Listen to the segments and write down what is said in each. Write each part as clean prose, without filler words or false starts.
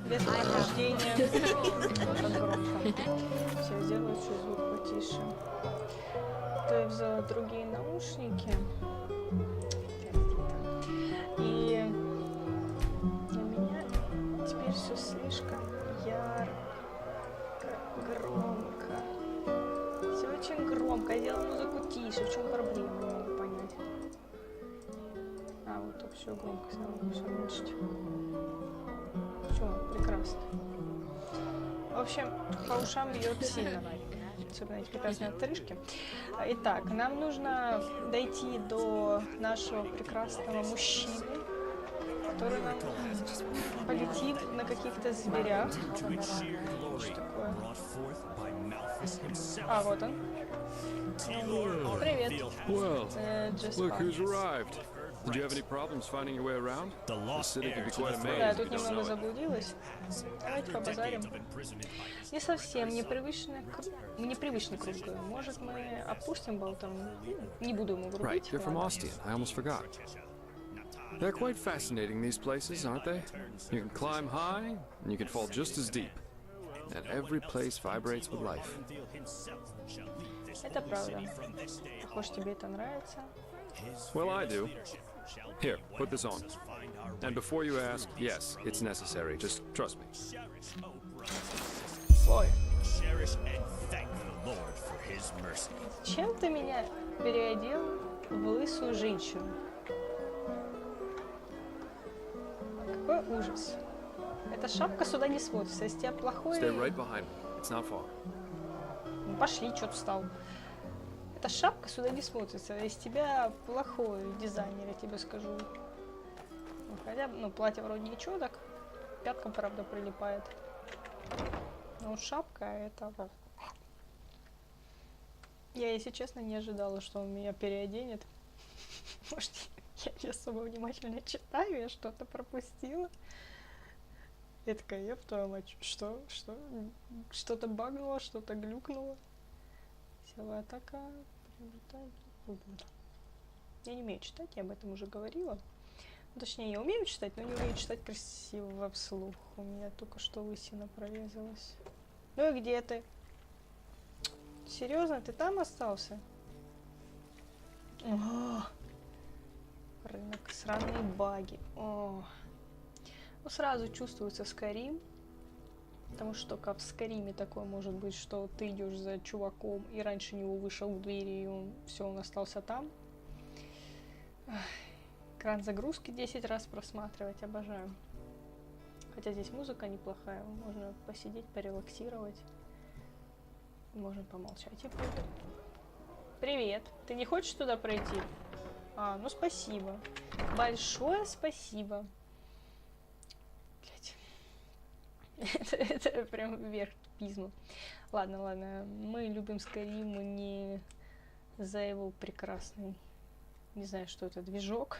без предупреждения. Так громко. Все сделаю чуть звук потише. То я взяла другие наушники. И для меня теперь все слишком ярко, громко. Все очень громко. Я делала музыку тише. В чем проблема? Не могу понять. А, вот общую громкость надо все уменьшить. Все, прекрасно. В общем, по ушам бьет сильно. Особенно эти прекрасные отрыжки. Итак, нам нужно дойти до нашего прекрасного мужчины, который нам полетит на каких-то зверях. Что такое? А, вот он. Привет. Well, look who's arrived. Did you have any problems finding your way around? The city can be quite a Да, я maze. тут немного заблудилась. Давайте побазарим. Не совсем непривычный круг. Может, мы опустим болтом? Не буду ему Right, грубить. you're from Ладно. Austin. I almost forgot. They're quite fascinating, these places, aren't they? You can climb high, and you can fall just as deep. And every place vibrates with life. Это правда. Похоже, тебе это нравится. Well, I do. Here, put this on. And before you ask, yes, it's necessary. Just trust me. Ой, Cherish and thank the Lord for His mercy. чем ты меня переодел в лысую женщину? Какой ужас. Эта шапка сюда не смотрится. Если тебя плохой... Stay right behind me. It's not far. Ну, пошли, чё ты встал. Эта шапка сюда не смотрится. Из тебя плохой дизайнер, я тебе скажу. Ну, хотя, ну, платье вроде ничего, так пяткам, правда, прилипает. Но вот шапка это... Я, если честно, не ожидала, что он меня переоденет. Может, я не особо внимательно читаю, я что-то пропустила. Я такая, я в твою мать, что? Что-то багнуло, что-то глюкнуло. Силовая атака. Я не умею читать, я об этом уже говорила. Ну, точнее, я умею читать, но не умею читать красиво вслух. У меня только что лысина прорезалась. Ну и где ты? Серьезно, ты там остался? О, рынок, сраные баги. О. Ну, сразу чувствуется Скарим, потому что только в Скариме такое может быть, что ты идешь за чуваком, и раньше него вышел в двери, и он остался там. Экран загрузки 10 раз просматривать, обожаю. Хотя здесь музыка неплохая, можно посидеть, порелаксировать, можно помолчать и пойду. Привет, ты не хочешь туда пройти? А, ну спасибо, большое спасибо. Это прям вверх пизну. Ладно, мы любим Скариму не за его прекрасный, не знаю, что это, движок,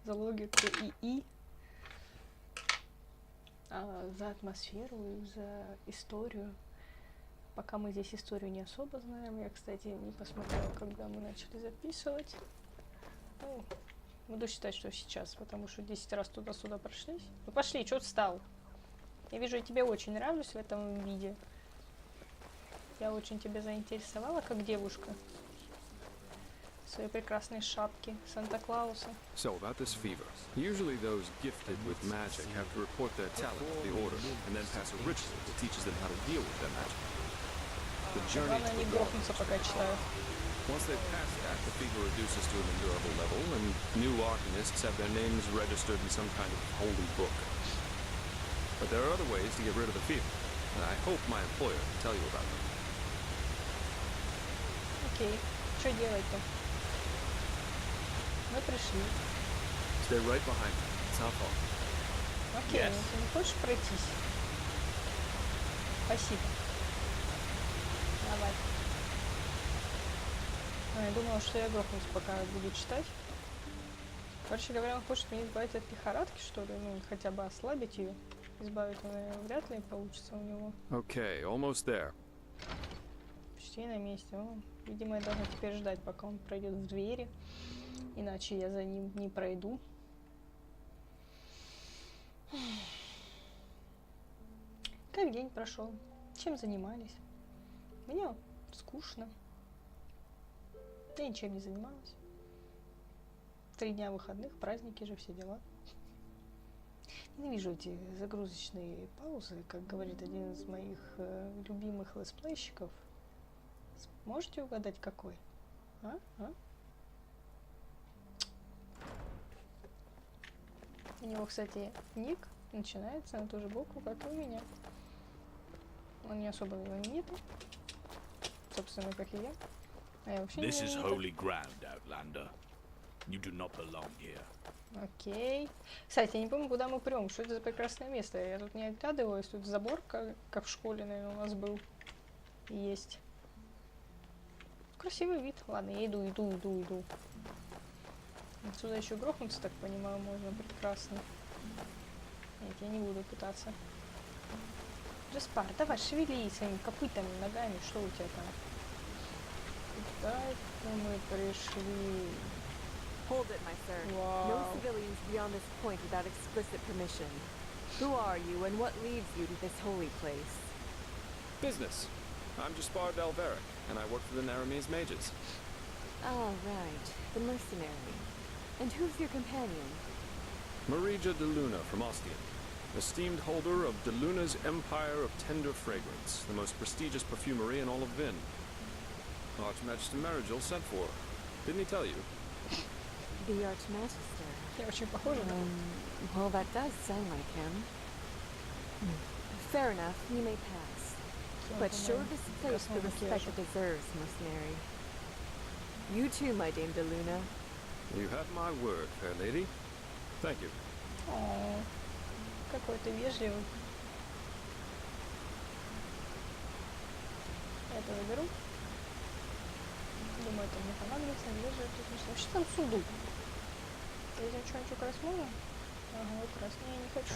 за логику ИИ, а за атмосферу и за историю. Пока мы здесь историю не особо знаем. Я, кстати, не посмотрела, когда мы начали записывать. Ну, буду считать, что сейчас, потому что 10 раз туда-сюда прошлись. Ну пошли, чё ты встал? Я вижу, я тебе очень нравлюсь в этом виде. Я очень тебя заинтересовала, как девушка. В своей прекрасной шапке Санта-Клауса. So, about this fever. Usually those gifted with magic have to report their talent to the order and then pass a ritual that teaches them how to deal with their magic. The journey Главное to не the грохнуться, пока читаю. Once they pass that, the fever reduces to an endurable level, and new alchemists have their names registered in some kind of holy book. But there are other ways to get rid of the fever, and I hope my employer can tell you about them. Окей, что делать-то? Мы пришли. Stay right behind me. It's not far. Окей, Yes. ну ты не хочешь пройтись? Спасибо. Давай. А, я думала, что я грохнусь, пока буду читать. Короче говоря, он хочет меня избавить от лихорадки, что ли? Ну, хотя бы ослабить ее. Избавить, наверное, вряд ли получится у него. Okay, almost there. Почти на месте. Ну, видимо, я должна теперь ждать, пока он пройдет в двери. Иначе я за ним не пройду. Как день прошел? Чем занимались? Мне скучно. Я ничем не занималась. 3 дня выходных, праздники же, все дела. Ненавижу эти загрузочные паузы, как говорит один из моих любимых летсплейщиков. Можете угадать, какой? А? У него, кстати, ник начинается на ту же букву, как и у меня. Он не особо знаменитый. Собственно, как и я. А я вообще не This is знаменитый. holy ground, Outlander. You do not belong here. Окей. Кстати, я не помню, куда мы прем. Что это за прекрасное место? Я тут не оглядываюсь. Тут забор, как в школе, наверное, у нас был. Есть. Красивый вид. Ладно, я иду. Отсюда еще грохнуться, так понимаю, можно прекрасно. Нет, я не буду пытаться. Джаспар, давай, шевели своими копытами, ногами. Что у тебя там? Куда-то мы пришли. Hold it, my sir. Wow. No civilians beyond this point without explicit permission. Who are you and what leads you to this holy place? Business. I'm Jaspar Dalveric, and I work for the Naramese mages. Ah, right. The mercenary. And who's your companion? Marija de Luna from Ostian, esteemed holder of de Luna's Empire of Tender Fragrance, the most prestigious perfumery in all of Vin. Archmagister Marigil sent for her. Didn't he tell you? The Archmagister. Я очень похожа. Well, that does sound like him. Fair enough, you may pass. But show this place the respect it deserves, mercenary. You too, my Dame de Luna. You have my word, fair lady. Thank you. О, какой ты вежливый. Я это заберу. Думаю, это мне понадобится. Вижу, тут нужно. Что там сундук? Если что-нибудь украсть можно? Ага, украсть. Не, я не хочу.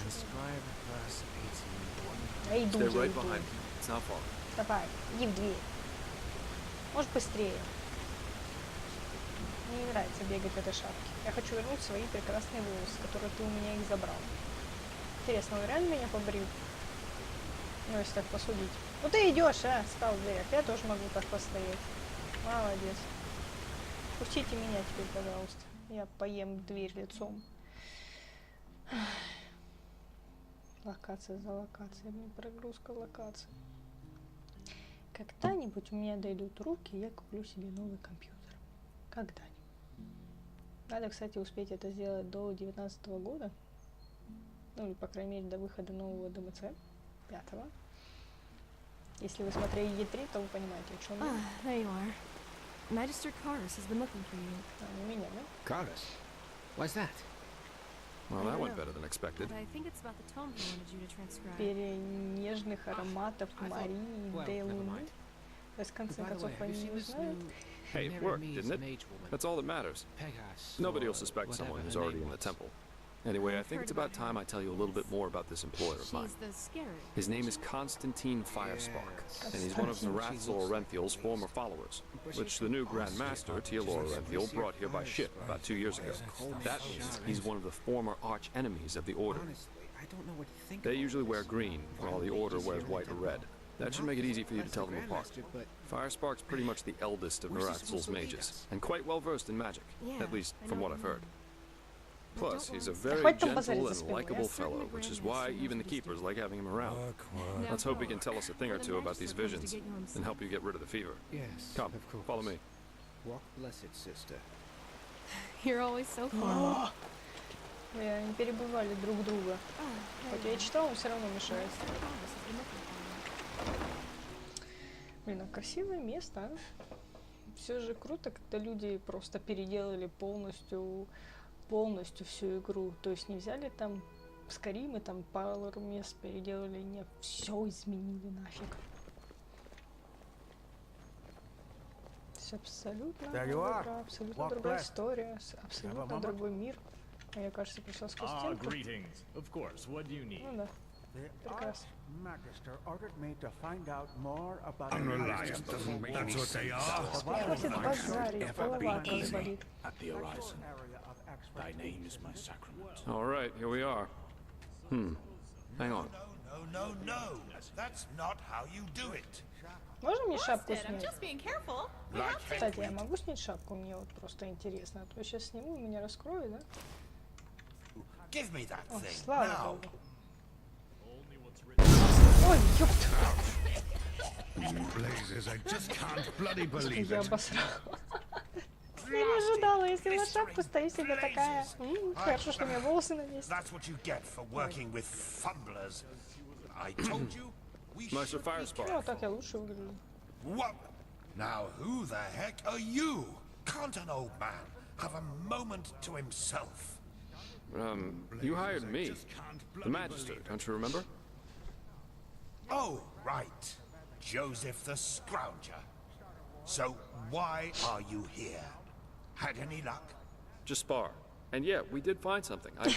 Я иду, Stay я right иду. behind me. It's not far. Давай, иди в дверь. Может, быстрее. Мне не нравится бегать в этой шапке. Я хочу вернуть свои прекрасные волосы, которые ты у меня их забрал. Интересно, он реально меня побрил? Ну, если так посудить. Ну ты идешь, а? Стал в дверях. Я тоже могу так постоять. Молодец. Пустите меня теперь, пожалуйста. Я поем дверь лицом. Локация за локацией. Блин, прогрузка локаций. Когда-нибудь у меня дойдут руки, и я куплю себе новый компьютер. Когда-нибудь. Надо, кстати, успеть это сделать до 2019 года. Ну, или, по крайней мере, до выхода нового ДМЦ. 5-го. Если вы смотрели E3, то вы понимаете, о чем я. There you are. Magister Karus has been looking for you. Не меня, да? Carus? Why's that? Well, that went better than expected. I think it's about the tome he wanted you to transcribe. Нежных ароматов Марии де Луны. То есть, в конце концов, они не узнают. Hey, it worked, didn't it? That's all that matters. Nobody will suspect someone who's already in the temple. Anyway, I think it's about time I tell you a little bit more about this employer of mine. She's the scary. His name is Constantine Firespark, and he's one of Narathzor Orenthiel's former followers, which the new Grand Master, Tealor Orenthiel, brought here by ship about 2 years ago. That means he's one of the former arch-enemies of the Order. They usually wear green, while the Order wears white or red. That should make it easy for you to tell them apart. Firespark's pretty much the eldest of Narathzor's mages, and quite well versed in magic, at least from what I've heard. Plus, he's a very gentle and likable fellow, which is why even the keepers like having him around. Let's hope he can tell us a thing or two about these visions and help you get rid of the fever. Yes. Come, follow me. Walk blessed, sister. You're always so formal. Они перебывали друг друга. Хоть я и читала, но все равно мешает. Блин, а красивое место, а? Все же круто, когда люди просто переделали полностью всю игру. То есть не взяли там Скорим и там пару мест переделали, не все изменили нафиг. Все абсолютно другая игра, абсолютно другая история, абсолютно другой мир. А я, кажется, пришла сквозь стенку. Greetings. Of course. What do you need? Ну да, прекрасно. Magister ordered me to find out more about Unreliable. That's what they are. Хватит базарить, голова как болит. At the horizon. area of Thy expertise. name is my sacrament. All right, here we are. Hang on. No, no, no. That's not how you do it. Можно мне шапку Busted. I'm снять? just being careful. We Like have to. Кстати, я могу снять шапку? Мне вот просто интересно. А то я сейчас сниму, и меня раскроют, да? Give me that О, thing слава now. богу. Ой, ёпта. Blazes, I just can't bloody believe Я it. обосрала. Я не ожидала, если на шапку стою себе такая. Хорошо, что у меня волосы на месте. That's what you get for working with fumblers. I told you we Nicer should fire be spark. Ну, а так я лучше выгляжу. What? Now who the heck are you? Can't an old man have a moment to himself? You hired me. The Magister, don't you remember? Oh, right. Joseph the Scrounger. So why are you here? Had any luck? Just spar. And yeah, we did find something. I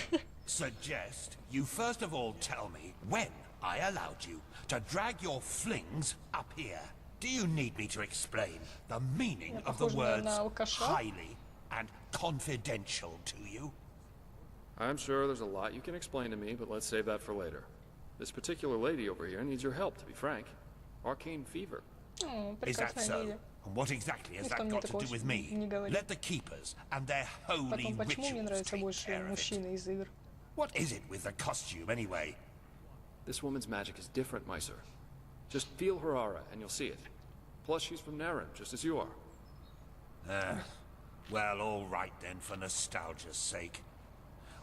Suggest you first of all tell me when I allowed you to drag your flings up here. Do you need me to explain the meaning of the похожа words на алкаша. highly and confidential to you? I'm sure there's a lot you can explain to me, but let's save that for later. This particular lady over here needs your help, to be frank. Arcane fever. Is that Прекрасная so? леди. And what exactly has Ну, что that мне got to такого do with me? не говори. Let the keepers and their holy Потом, почему мне rituals нравятся take больше care of it. мужчины из игр? What is it with the costume anyway? This woman's magic is different, my sir. Just feel her aura, and you'll see it. Plus, she's from Naren, just as you are. Well, all right then, for nostalgia's sake.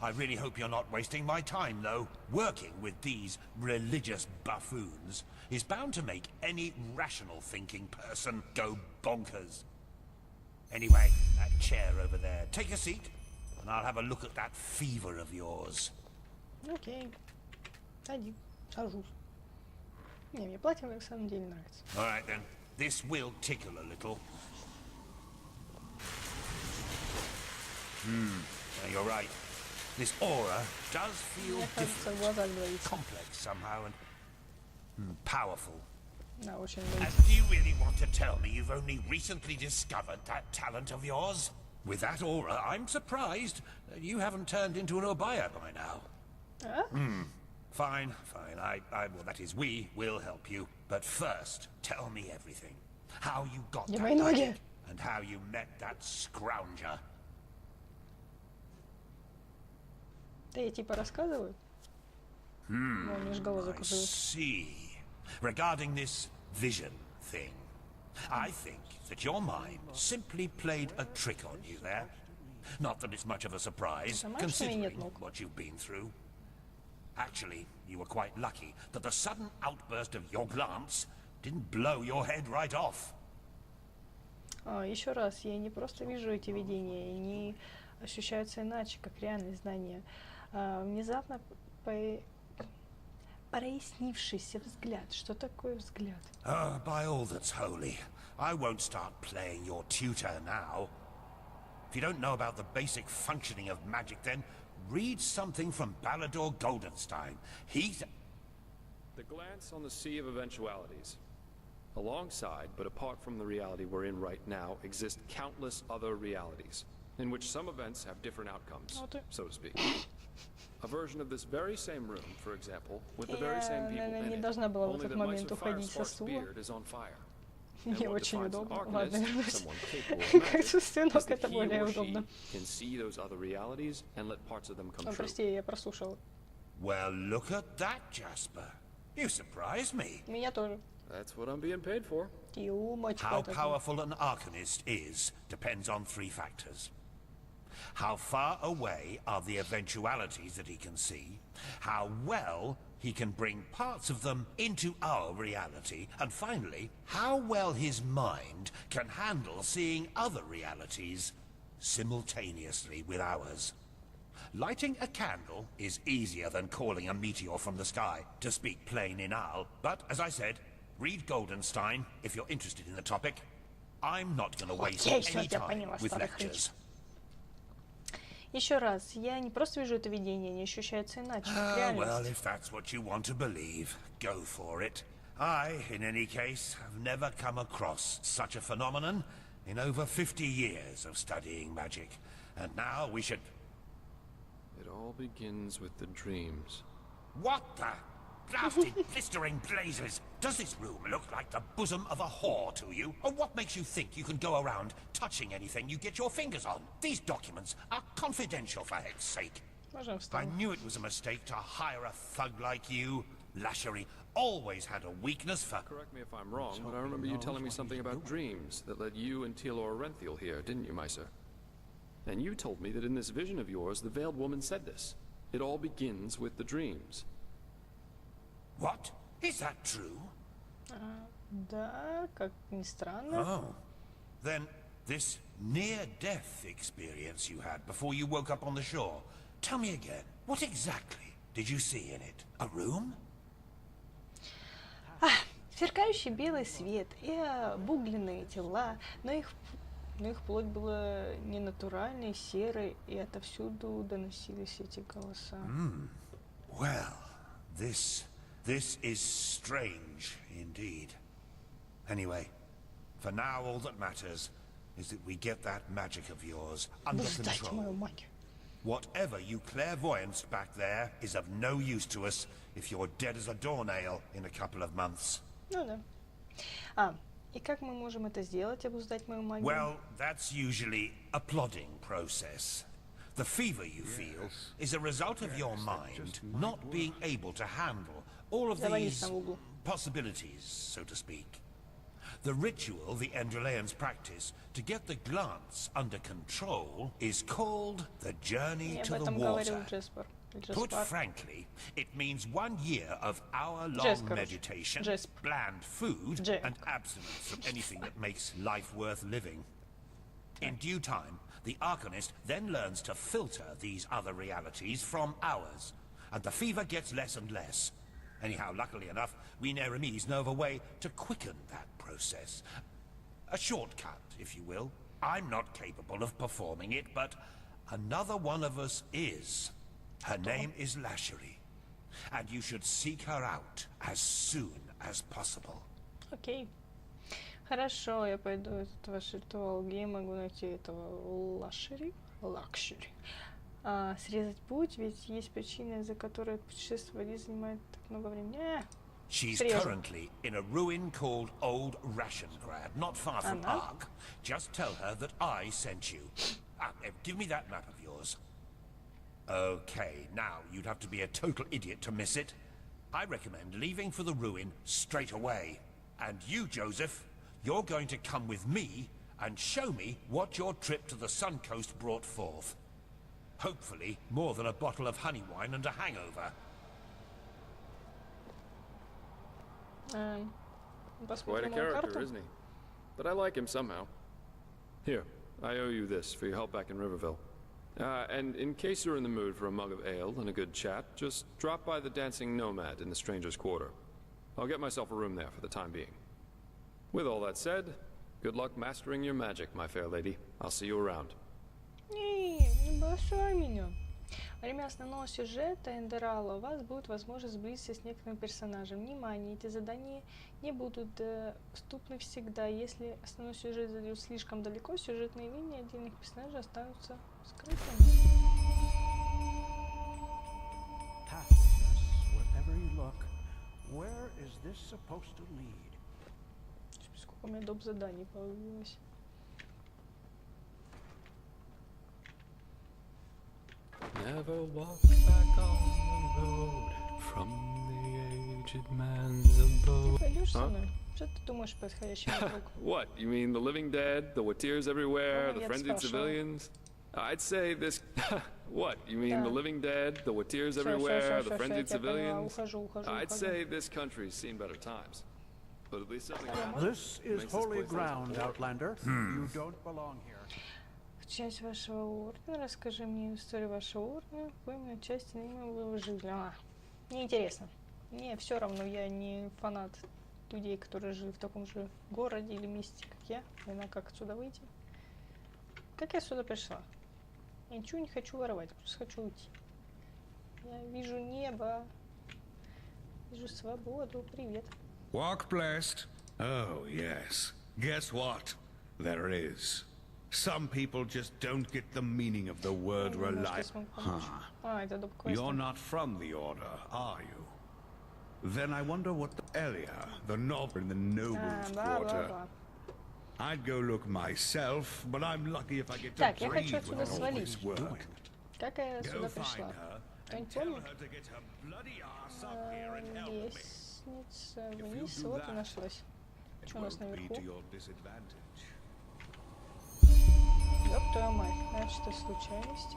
I really hope you're not wasting my time, though. Working with these religious buffoons is bound to make any rational thinking person go bonkers. Anyway, that chair over there. Take a seat, and I'll have a look at that fever of yours. Окей. Сади. Сажусь. Не, мне платье на самом деле нравится. All right then. This will tickle a little. Yeah, you're right. This aura does feel Мне кажется, в different, глазах двоится. complex somehow, and powerful. Да, очень And двоится. do you really want to tell me you've only recently discovered that talent of yours? With that aura, I'm surprised that you haven't turned into an Obaya by now. А? Fine, fine. Well, that is, we will help you. But first, tell me everything. How you got Где that мои ноги? magic, and how you met that scrounger. Да я типа рассказываю? Ну, мне ж голову I закружил. see. Regarding this vision thing, I think that your mind simply played a trick on you there. Not that it's much of a surprise, Сама, что ли, нет considering ног? what you've been through. Actually, you were quite lucky that the sudden outburst of your glance didn't blow your head right off. Еще раз, я не просто вижу эти видения, они ощущаются иначе, как реальные знания. Внезапно прояснившийся взгляд. Что такое взгляд? By all that's holy, I won't start playing your tutor now. If you don't know about the basic functioning of magic, then read something from Balador Goldenstein. He's... The glance on the sea of eventualities. Alongside, but apart from the reality we're in right now, exist countless other realities, in which some events have different outcomes, so to speak. A version of this very same room, for example, with the very same people наверное, не in it, должна была в only этот that момент Mice of Fire уходить со Spark's стула. beard is on fire. And Мне what очень defines an удобно. arcanist, Ладно, вернусь. someone capable of Как magic, со стенок is that это he более or she удобно. can see those other realities and let parts of them come true. Прости, я прослушала. Well, look at that, Jasper. You surprised me. Меня тоже. That's what I'm being paid for. Тёмочка How такой. powerful an arcanist is depends on three factors. How far away are the eventualities that he can see, how well he can bring parts of them into our reality, and finally, how well his mind can handle seeing other realities simultaneously with ours. Lighting a candle is easier than calling a meteor from the sky, to speak plain inal, but as I said, read Goldenstein if you're interested in the topic. I'm not going to waste Окей, any всё, я time поняла, with старый lectures. Еще раз, я не просто вижу это видение, они ощущаются иначе, как Well, реальность. if that's what you want to believe, go for it. I, in any case, have never come across such a phenomenon in over 50 years of studying magic. And now we should... It all begins with the dreams. What the... blasted, blistering blazes! Does this room look like the bosom of a whore to you? Or what makes you think you can go around touching anything you get your fingers on? These documents are confidential, for heck's sake. I knew it was a mistake to hire a thug like you. Lashery always had a weakness for... Correct me if I'm wrong, but I remember you telling me something about dreams that led you and Tealor Renthiel here, didn't you, Meiser? And you told me that in this vision of yours, the veiled woman said this. It all begins with the dreams. What? Is that true? Да, как ни странно. Oh. Then this near-death experience you had before you woke up on the shore. Tell me again, what exactly did you see in it? A room? Сверкающий белый свет и обугленные тела, но их плоть была ненатуральной, серой, и отовсюду доносились эти голоса. Well, this is strange indeed. Anyway, for now all that matters is that we get that magic of yours under Сдать мою control. магию. Whatever you clairvoyanced back there is of no use to us if you're dead as a doornail in a couple of months. Ну да. И как мы можем это сделать, обуздать мою магию? Well, that's usually a plodding process. The fever you feel is a result of your mind not being able to handle all of these possibilities, so to speak. The ritual the Enderalians practice to get the glance under control is called the journey to the water. Put frankly, it means 1 year of hour-long meditation, bland food, and abstinence from anything that makes life worth living. In due time, the Arcanist then learns to filter these other realities from ours, and the fever gets less and less. Anyhow, luckily enough, we Neramis know of a way to quicken that process. A shortcut, if you will. I'm not capable of performing it, but another one of us is. Her name is Lashery, and you should seek her out as soon as possible. Окей. Хорошо, я пойду этот ваш ритуал, где я могу найти этого Лакшери, срезать путь, ведь есть причина, из-за которой это путешествие занимает так много времени. She's currently in a ruin called Old Rashengrad, not far from Ark. Just tell her that I sent you. Give me that map of yours. Okay, now you'd have to be a total idiot to miss it. I recommend leaving for the ruin straight away. And you, Joseph, you're going to come with me and show me what your trip to the Sun Coast brought forth. Hopefully, more than a bottle of honey wine and a hangover. Quite a character, isn't he? But I like him somehow. Here, I owe you this for your help back in Riverville. And in case you're in the mood for a mug of ale and a good chat, just drop by the Dancing Nomad in the Stranger's Quarter. I'll get myself a room there for the time being. With all that said, good luck mastering your magic, my fair lady. I'll see you around. Не бросай меня. Во время основного сюжета Enderal у вас будет возможность сблизиться с некоторым персонажем. Внимание, эти задания не будут доступны всегда. Если основной сюжет зайдет слишком далеко, сюжетные линии отдельных персонажей останутся скрытыми. Сколько у меня доп. Заданий появилось. Never walk back on the road from the aged man's abode. Пойдешь со мной? Что ты думаешь о происходящем вокруг? What? You mean the living dead, the Watirs everywhere, the frenzied civilians? I'd say this... What? You mean the living dead, the Watirs everywhere, the frenzied civilians? I'd say this country's seen better times. But at least something happens. This is holy ground, Outlander. You don't belong here. Часть вашего ордена. Расскажи мне историю вашего ордена. По именно части вы выжили. Неинтересно. Мне все равно, я не фанат людей, которые жили в таком же городе или месте, как я. Не знаю, как отсюда выйти. Как я сюда пришла? Я ничего не хочу воровать, просто хочу уйти. Я вижу небо. Вижу свободу. Привет. Walk blessed. Oh, yes. Guess what? There is. Some people just don't get the meaning of the word rely. Huh. You're not from the Order, are you? Then I wonder what the Elia, the knob in the nobles quarter. I'd go look myself, but I'm lucky if I get to Так, я breathe хочу отсюда with all this свалить. work. Как я Go сюда find пришла? her Кто-нибудь and tell помнит? her to get her bloody ass up here and help me. Лестница If you вниз, do вот и that, нашлась. It Что у нас won't be наверху? to your disadvantage. Ёб твою мать, значит, это случайности.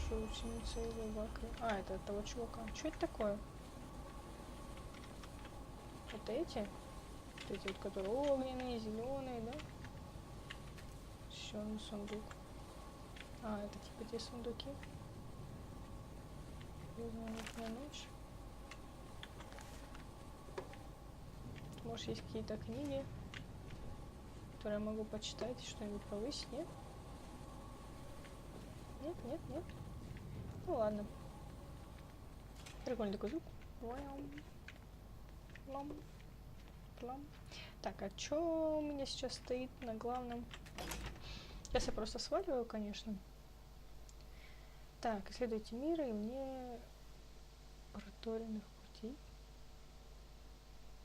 Что ученица его вакры? А, это от того чувака. Что это такое? Вот эти? Вот эти вот, которые огненные, зеленые, да? Еще один сундук. А, это типа те сундуки. Звонит ночь. Может, есть какие-то книги, которые я могу почитать, что-нибудь повысить, нет? Нет, нет, нет. Ну ладно. Прикольный такой звук. Плам. Плам. Так, а чё у меня сейчас стоит на главном? Сейчас я просто сваливаю, конечно. Так, исследуйте мир и вне проторенных путей.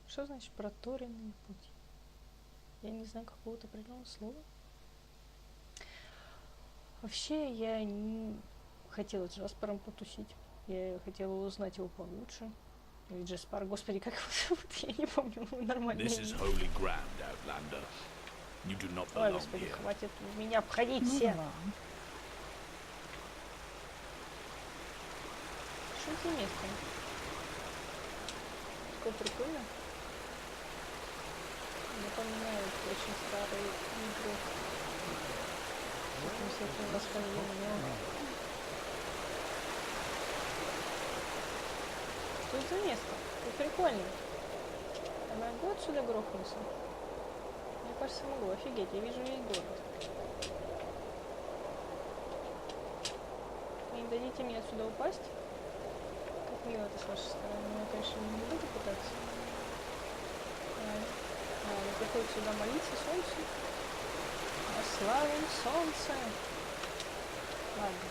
Что значит проторенные пути? Я не знаю какого-то определенного слова. Вообще, я не хотела с Джаспаром потусить. Я хотела узнать его получше. Или Джаспар, господи, как его зовут? Я не помню, нормально. Ой, господи, хватит меня обходить все. Что это за место? Такое прикольно. Напоминает очень старые игры. Таким всяким воспоминаниям. Что это за место? Это прикольно. Я могу отсюда грохнуться? Мне кажется, могу. Офигеть, я вижу весь город. Вы не дадите мне отсюда упасть? Как мило это с вашей стороны. Но я, конечно, не буду пытаться. Мне приходится сюда молиться солнцу. Славим солнце. Ладно.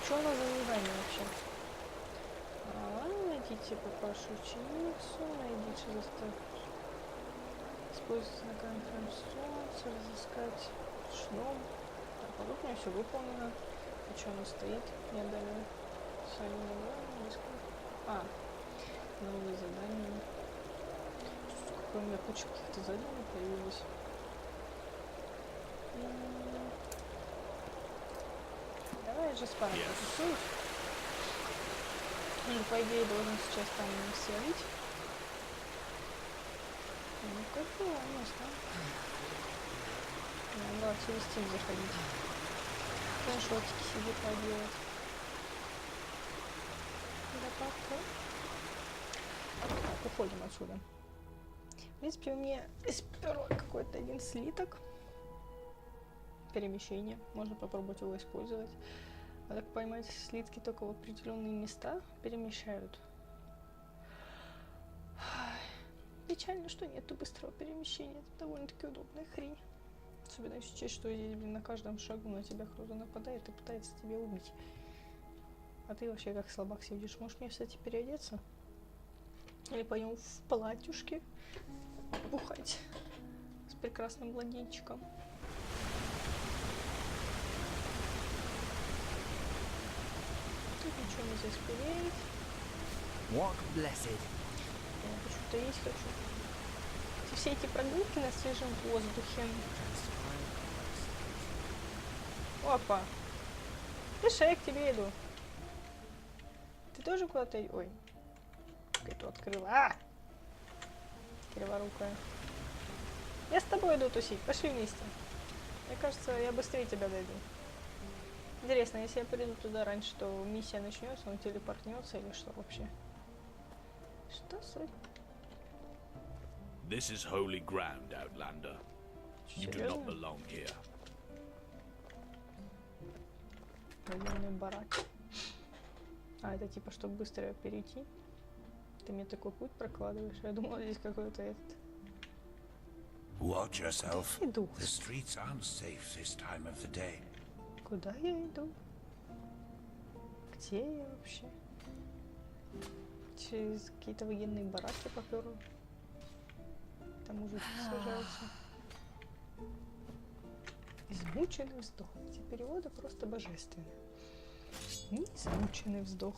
Что у нас за задание вообще? Найдите папашу ученицу, найдите заставку. Используйте на камеру солнце, разыскать шном. Так, а тут у меня все выполнено. А что оно стоит? Я дали сами награду, несколько. А, новые задания. Какой у меня куча каких-то заданий появилась. Давай же с парой потусуюсь. Ну, по идее, должен сейчас там свалить. Ну, как было у нас там? Надо было через Steam заходить. Скриншотики себе поделать. Да, так, уходим отсюда. В принципе, у меня сперва какой-то один слиток. Перемещение. Можно попробовать его использовать. А так поймать, слитки только в определенные места перемещают. Печально, что нету быстрого перемещения. Это довольно-таки удобная хрень. Особенно если учесть, что здесь, блин, на каждом шагу на тебя кто-то нападает и пытается тебя убить. А ты вообще как слабак сидишь. Можешь мне, кстати, переодеться? Или пойдем в платьюшке бухать с прекрасным младенчиком. Тут ничего нельзя спереть. Walk blessed. Я почему-то есть хочу. Все эти прогулки на свежем воздухе. Опа. Слушай, я к тебе иду. Ты тоже куда-то... Ой. Эту открыла. А! Криворукая. Я с тобой иду тусить. Пошли вместе. Мне кажется, я быстрее тебя дойду. Интересно, если я приду туда раньше, то миссия начнется, он телепортнется или что вообще? Что суть? This is holy ground, Outlander. You do not belong here. Военный барак. А, это типа, чтобы быстро перейти? Ты мне такой путь прокладываешь? Я думала, здесь какой-то этот... Watch yourself. Иду. The streets aren't safe this time of the day. Куда я иду? Где я вообще? через какие-то военные бараки попёрла. Там мужик сражался. Измученный вздох. Эти переводы просто божественные. Измученный вздох.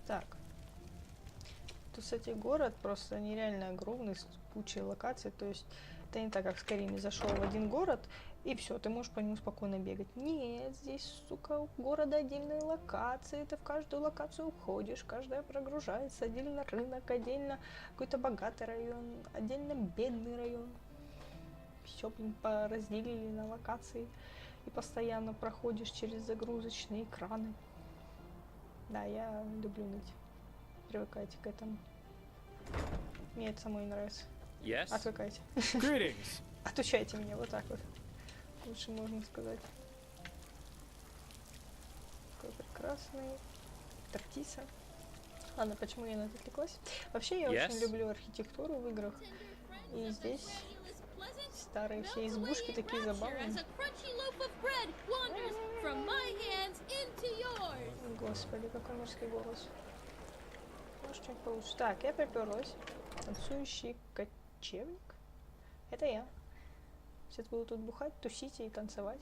Так. Тут, кстати, город просто нереально огромный, с кучей локаций. То есть это не так, как в Скайриме зашел в один город, и все, ты можешь по нему спокойно бегать. Нет, здесь, сука, у города отдельные локации, ты в каждую локацию уходишь, каждая прогружается, отдельно рынок, отдельно какой-то богатый район, отдельно бедный район. Все, блин, поразделили на локации, и постоянно проходишь через загрузочные экраны. Да, я люблю ныть. Привыкайте к этому. Мне это самой нравится. Yes? Отвыкайте. Greetings. Отучайте меня, вот так вот. Лучше можно сказать. Такой прекрасный. Тартиса. Ладно, почему я на это отвлеклась? Вообще, я очень люблю архитектуру в играх. И здесь старые все избушки такие забавные. Господи, какой мужской голос. Может, что-нибудь получше. Так, я приперлась. Танцующий кочевник. Это я. Сейчас буду тут бухать, тусить и танцевать.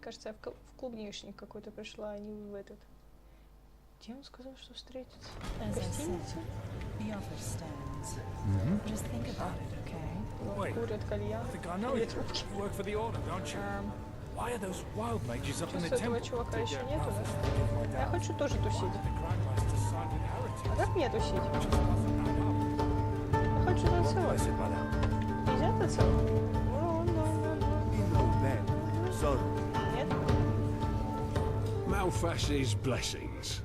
Кажется, я в клубничник какой-то пришла, а не в этот. Где он сказал, что встретится? В гостинице? Курят кальян. Или трубки. Чувствую, этого чувака еще нету, да? Я хочу тоже тусить. А как мне тусить? Я хочу танцевать. Нельзя танцевать? Нет? Malfash's blessings.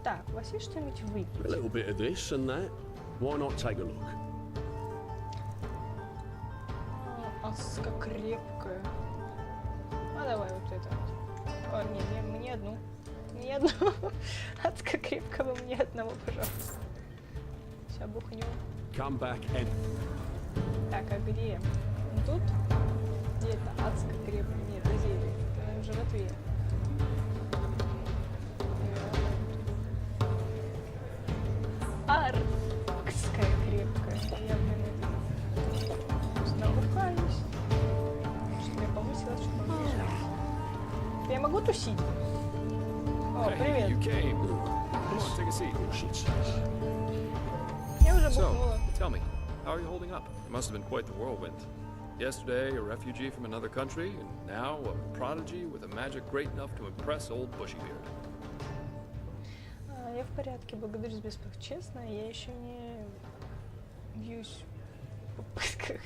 Так, у вас есть что-нибудь A выпить? little bit of this and that. Why not take a look? Аска крепкая. А давай вот это вот. О, не, мне одну. Мне одну. Адска крепкого мне одного, пожалуйста. Сейчас бухнем. Come back and... Так, а где? Тут? Где это адска крепкая? Нет, это зелье. Это в животе. Аркская крепкая. Я, блин, набухаюсь. Что я повысилась, что могу. Я могу тусить? О, Hey, привет. you came. Come on, take a seat. Я уже So, бухнула. tell me, how are you holding up? It must have been quite the whirlwind. Yesterday, a refugee from another country, and now a prodigy with a magic great enough to impress old Bushybeard. Я в порядке, благодарю за беспокойство. Честно, я еще не вьюсь в попытках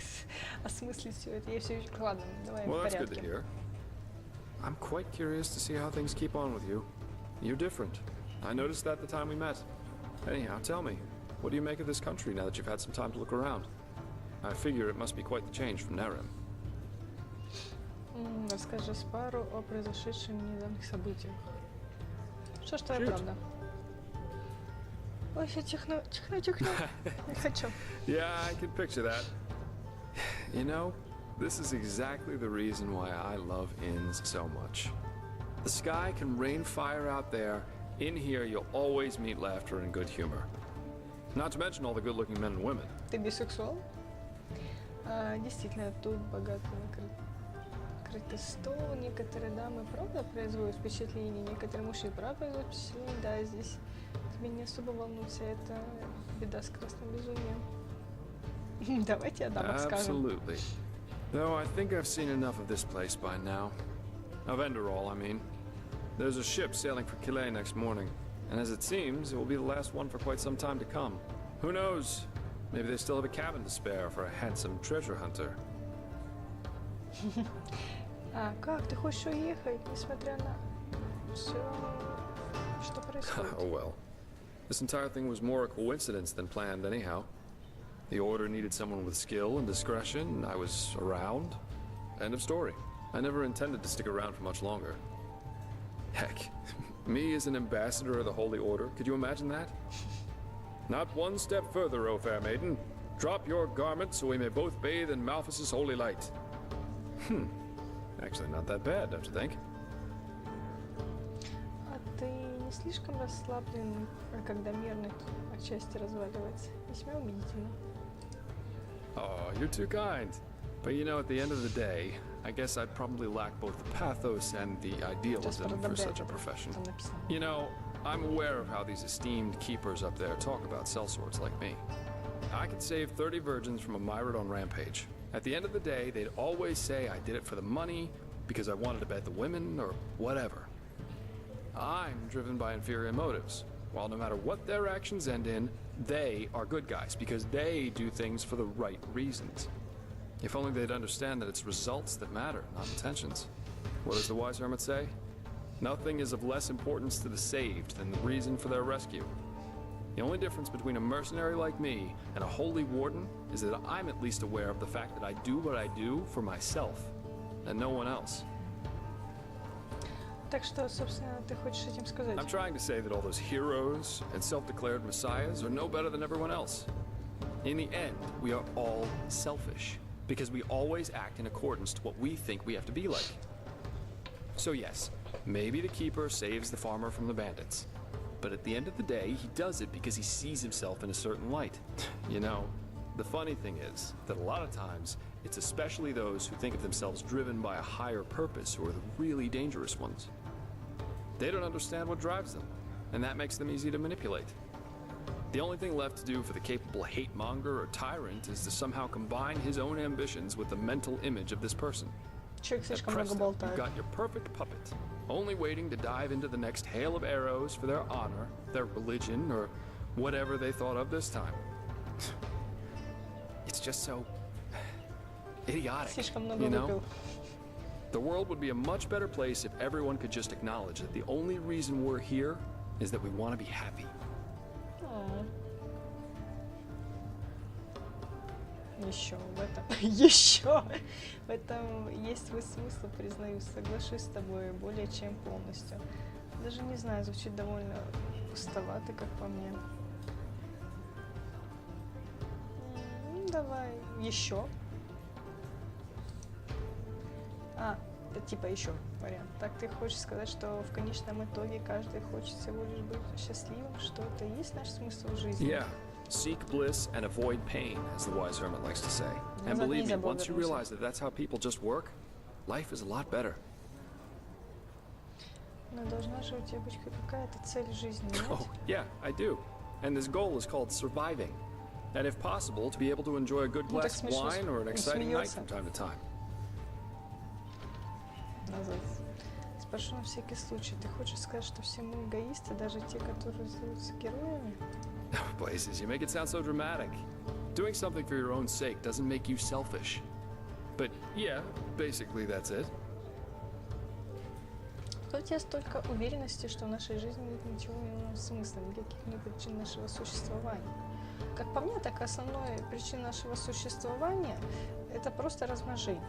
осмыслить все это. Я все еще... Ладно, давай Well, в that's good to порядке. hear. I'm quite curious to see how things keep on with you. You're different. I noticed that the time we met. Anyhow, tell me, what do you make of this country now that you've had some time to look around? I figure it must be quite the change from Nerem. Расскажи пару о произошедших недавних событиях. Что ж, твоя правда? Ой, я чихну. Не хочу. Yeah, I can picture that. You know, this is exactly the reason why I love inns so much. The sky can rain fire out there. In here, you'll always meet laughter and good humor. Not to mention all the good-looking men and women. Ты бисексуал? Действительно, тут богато накрытый стол. Некоторые дамы, правда, производят впечатление, некоторые мужчины, правда, производят впечатление. Да, здесь тебе не особо волнуется, это беда с красным безумием. Давайте о дамах скажем. Absolutely. Though I think I've seen enough of this place by now. Of Enderal, I mean. There's a ship sailing for Calais next morning, and as it seems, it will be the last one for quite some time to come. Who knows? Maybe they still have a cabin to spare for a handsome treasure hunter. А как ты хочешь уехать, несмотря на все, что происходит? Oh well. This entire thing was more a coincidence than planned anyhow. The order needed someone with skill and discretion. I was around. End of story. I never intended to stick around for much longer. Heck, me as an ambassador of the Holy Order, could you imagine that? Not one step further, O fair maiden. Drop your garments so we may both bathe in Malphas's holy light. Actually not that bad, don't you think? А ты не слишком расслаблен, а когда мерно отчасти разваливается. Весьма убедительно. Oh, you're too kind. But you know, at the end of the day, I guess I'd probably lack both the pathos and the idealism for such a profession. You know, I'm aware of how these esteemed keepers up there talk about sellswords like me. I could save 30 virgins from a Myrodon rampage. At the end of the day, they'd always say I did it for the money, because I wanted to bet the women, or whatever. I'm driven by inferior motives. While no matter what their actions end in, they are good guys, because they do things for the right reasons. If only they'd understand that it's results that matter, not intentions. What does the wise hermit say? Nothing is of less importance to the saved than the reason for their rescue. The only difference between a mercenary like me and a holy warden is that I'm at least aware of the fact that I do what I do for myself, and no one else. Так что, собственно, ты хочешь этим сказать? I'm trying to say that all those heroes and self-declared messiahs are no better than everyone else. In the end, we are all selfish, because we always act in accordance to what we think we have to be like. So yes, maybe the keeper saves the farmer from the bandits. But at the end of the day, he does it because he sees himself in a certain light. You know, the funny thing is that a lot of times, it's especially those who think of themselves driven by a higher purpose who are the really dangerous ones. They don't understand what drives them, and that makes them easy to manipulate. The only thing left to do for the capable hate-monger or tyrant is to somehow combine his own ambitions with the mental image of this person. Человек At слишком много Presto, болтает. you've got your perfect puppet, only waiting to dive into the next hail of arrows for their honor, their religion, or whatever they thought of this time. It's just so idiotic, Слишком много you know? выпил. The world would be a much better place if everyone could just acknowledge that the only reason we're here is that we want to be happy. Еще в этом, еще в этом есть свой смысл, признаюсь, соглашусь с тобой более чем полностью. Даже не знаю, звучит довольно пустовато, как по мне. Давай еще. Это типа еще вариант. Так ты хочешь сказать, что в конечном итоге каждый хочет всего лишь быть счастливым, что это и есть наш смысл жизни? Yeah. Seek bliss and avoid pain, as the wise hermit likes to say. And believe me, once you realize that that's how people just work, life is a lot better. Но должна же у тебя быть какая-то цель жизни, нет? Oh, yeah, I do. And this goal is called surviving. And if possible, to be able to enjoy a good glass of wine or an exciting night from time to time. Назад. Спрошу на всякий случай, ты хочешь сказать, что все мы эгоисты, даже те, которые зовутся героями? Blazes, you make it sound so dramatic. Doing something for your own sake doesn't make you selfish. But yeah, basically that's it. Откуда у тебя столько уверенности, что в нашей жизни нет ничего иного смысла, никаких причин нашего существования? Как по мне, так основной причиной нашего существования – это просто размножение.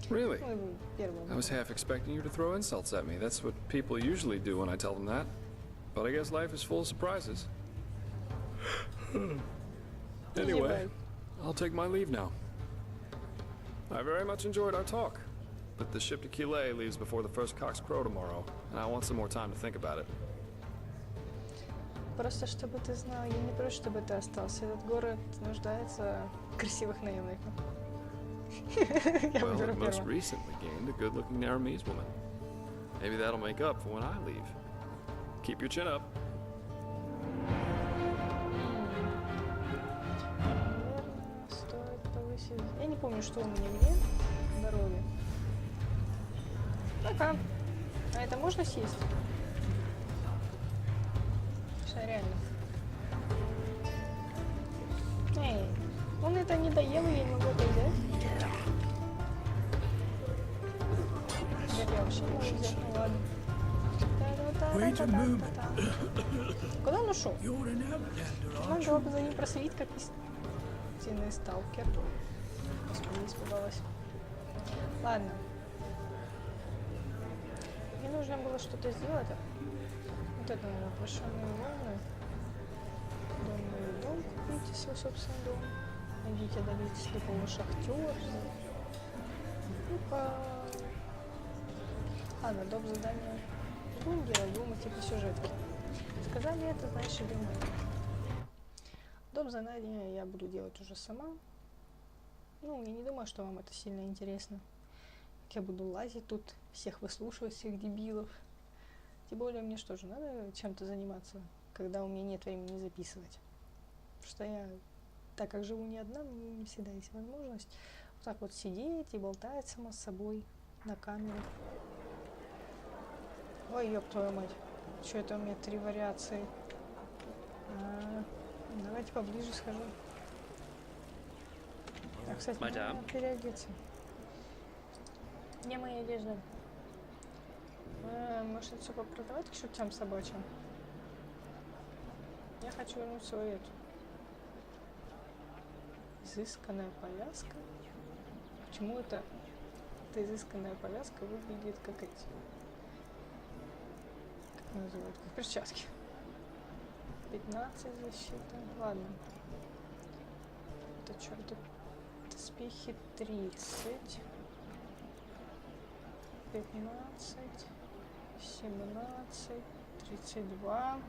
Really? I was half expecting you to throw insults at me. That's what people usually do when I tell them that. But I guess life is full of surprises. Anyway, I'll take my leave now. I very much enjoyed our talk, but the ship to Kile leaves before the first cocks crow tomorrow, and I want some more time to think about it. Просто чтобы ты знал, я не прошу, чтобы ты остался. Этот город нуждается в красивых наемниках. Well, it most recently gained a good-looking Naramese woman. Maybe that'll make up for when I leave. Keep your chin up. Наверное, стоит повысить. Я не помню, что у меня где. Здоровье. Пока. А это можно съесть? Что, реально? Эй, он это не доел, я не могу это взять. Я вообще не могу взять, ну ладно. Куда он ушел? Надо было бы за ним проследить, как истинный сталкер. Господи, испугалась. Ладно. Мне нужно было что-то сделать. Вот это, наверное, прошенные волны. Дом, купите свой собственный дом. Найдите, добить слепого шахтера. Ну-ка. Ладно, доп. Задание будем делать, думать, типа сюжетки. Сказали это, значит, думаю. Доп. Задание я буду делать уже сама. Ну, я не думаю, что вам это сильно интересно. Как я буду лазить тут, всех выслушивать, всех дебилов. Тем более мне что же, надо чем-то заниматься, когда у меня нет времени записывать. Потому что я, так как живу не одна, мне не всегда есть возможность вот так вот сидеть и болтать сама с собой на камеру. Ой, ёб твою мать. Что это у меня 3 вариации? Давайте поближе схожу. А, кстати, надо переодеться. Где моя одежда? Может, это все попродавать к чертям собачьим? Я хочу вернуть свою эту. Изысканная повязка. Почему эта изысканная повязка выглядит как эти? Как называют? Как перчатки. 15 защита. Ладно. Это что? Это доспехи 30. 15. 17. 32.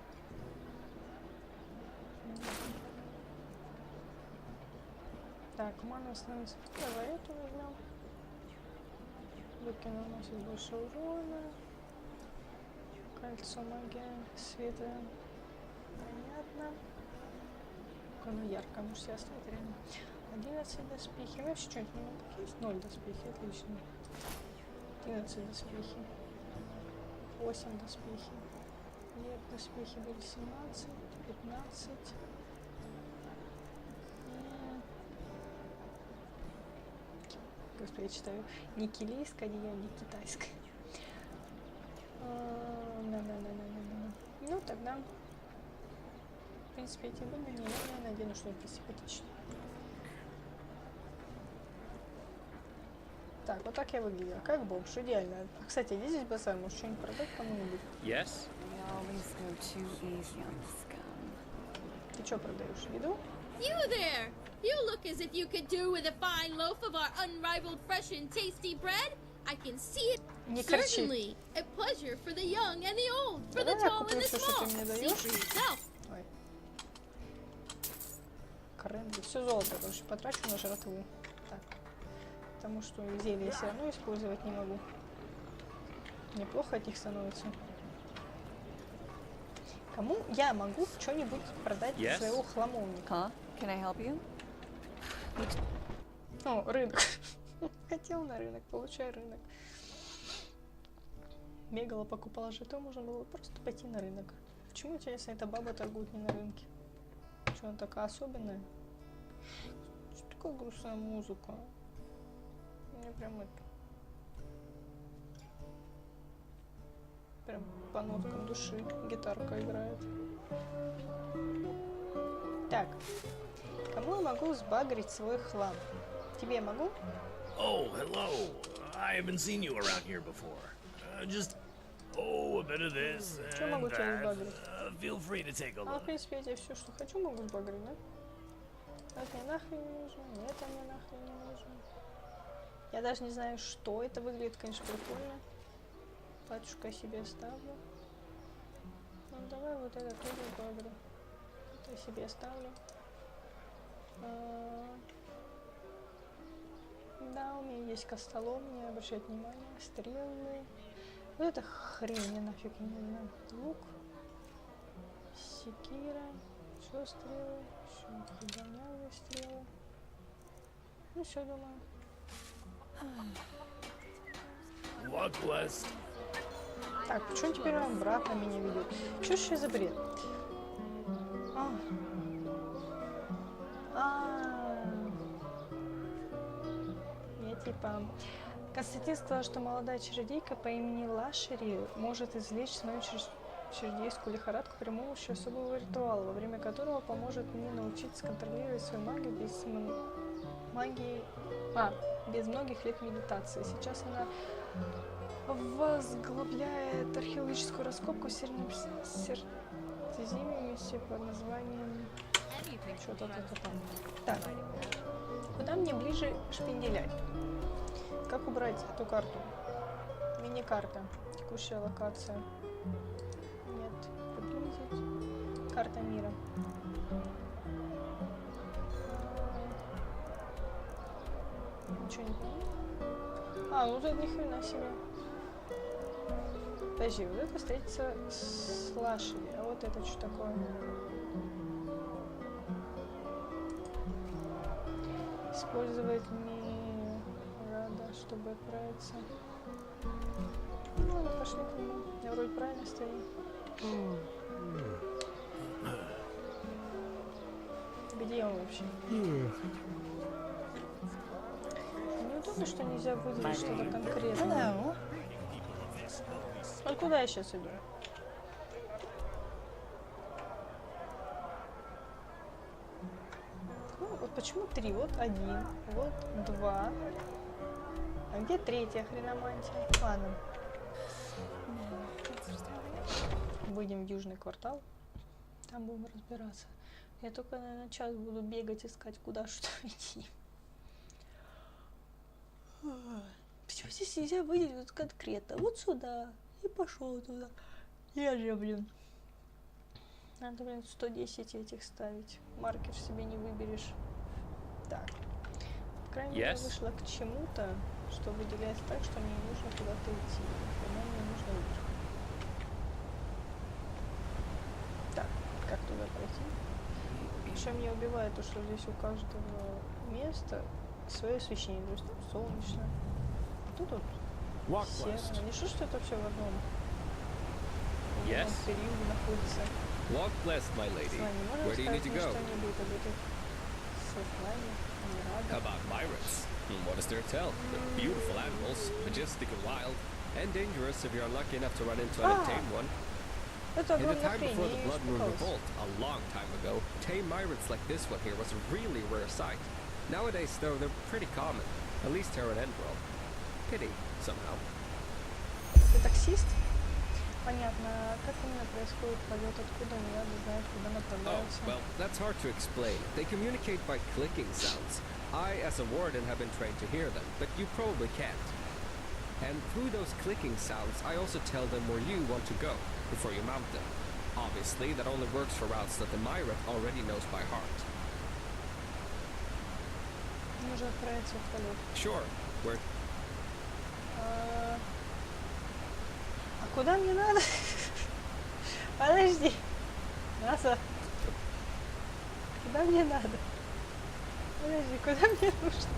Так, мана становится. Давай эту возьмем. Луки наносит больше урона. Кольцо магия света. Понятно. Оно ярко, может себя оставить реально. 11 доспехи. Вообще что-нибудь не могу есть? 0 доспехи, отлично. 11 доспехи. 8 доспехи. Нет, доспехи были 17, 15. Господи, я читаю не килийское одеяние, не китайское. Ну, тогда, в принципе, эти были не я надену что-нибудь симпатичное. Так, вот так я выглядела, как бомж, идеально. А, кстати, иди здесь базар, может что-нибудь продать кому-нибудь? Yes? Ты что продаешь, еду? You there! You look as if you could do with a fine loaf of our unrivaled fresh and tasty bread. I can see it. Certainly, a pleasure for the young and the old, for the tall and the small. See for yourself. Ой. Кренди. Все золото, потому что потрачу на жратву. Так. Потому что зелья я все равно использовать не могу. Неплохо от них становится. Кому я могу что-нибудь продать из своего хламовника? Can I help you? О, рынок. Хотел на рынок, получай рынок. Бегала, покупала жетон, можно было просто пойти на рынок. Почему, интересно, эта баба торгует не на рынке? Что, она такая особенная? Что такая грустная музыка? Мне прям это... Прям по ноткам души гитарка играет. Так. Кому я могу сбагрить свой хлам? Тебе я могу? Oh, hello. I haven't seen you around here before. Just, a bit of this and that. Feel free to take a look. В принципе, я тебе все, что хочу, могу сбагрить, да? Это мне нахрен не нужно, это мне нахрен не нужно. Я даже не знаю, что это выглядит, конечно, прикольно. Платьюшко я себе оставлю. Ну, давай вот это тоже сбагрю. Это я себе оставлю. Да, у меня есть костолом, не обращать внимания. Стрелы. Вот это хрень, я нафиг не знаю. Лук. Секира. Еще стрелы. Еще худонявые стрелы. Ну все, думаю. Luck blessed. Так, почему теперь он обратно меня ведет? Что еще за бред? Я типа... Константин сказал, что молодая чародейка по имени Лашери может излечить мою чародейскую лихорадку при помощи особого ритуала, во время которого поможет мне научиться контролировать свою магию без многих лет медитации. Сейчас она возглавляет археологическую раскопку в Средиземье под названием что-то там. Так, куда мне ближе шпинделять? Как убрать эту карту? Мини-карта. Текущая локация. Нет. Приблизить. Карта мира. Ничего не понимаю. А, ну тут ни хрена себе. Подожди, вот это встретится с лошадью. А вот это что такое? Использовать не рада, чтобы отправиться. Ну ладно, пошли к нему. Я вроде правильно стою. Где он вообще? Неудобно, что нельзя выделить что-то конкретное. Вот куда я сейчас иду? Ну, вот почему 3? Вот 1, вот 2. А где 3-я хреномантия? Ладно. Выйдем в южный квартал. Там будем разбираться. Я только, наверное, час буду бегать, искать, куда что идти. Почему здесь нельзя выделить вот конкретно? Вот сюда. И пошел туда. Я же, блин. Надо, блин, 110 этих ставить. Маркер себе не выберешь. Так. По крайней мере, вышла к чему-то, что выделяется так, что мне не нужно куда-то идти. По-моему, мне нужно вверх. Так, как туда пройти? Еще меня убивает то, что здесь у каждого места свое освещение. То есть там солнечно. Тут вот серо. Не что это все в одном. В периоде находится. Walk blessed, my lady. Where do you need to go? About pirates. What is there to tell? They're beautiful animals, majestic and wild, and dangerous if you're unlucky enough to run into an untamed one. In the time before the Blood Moon Revolt, a long time ago, tame pirates like this one here was a really rare sight. Nowadays, though, they're pretty common, at least here in Enderal. Pity, somehow. Ты таксист? Понятно. Как именно происходит полет? Откуда не надо знать, куда направляются? Oh, well, that's hard to explain. They communicate by clicking sounds. I, as a warden, have been trained to hear them, but you probably can't. And through those clicking sounds, I also tell them where you want to go before you mount them. Obviously, that only works for routes that the Myrat already knows by heart. Нужно отправиться в полет. Sure. Where? А куда мне надо? Подожди. Назад. Куда мне надо? Подожди, куда мне нужно?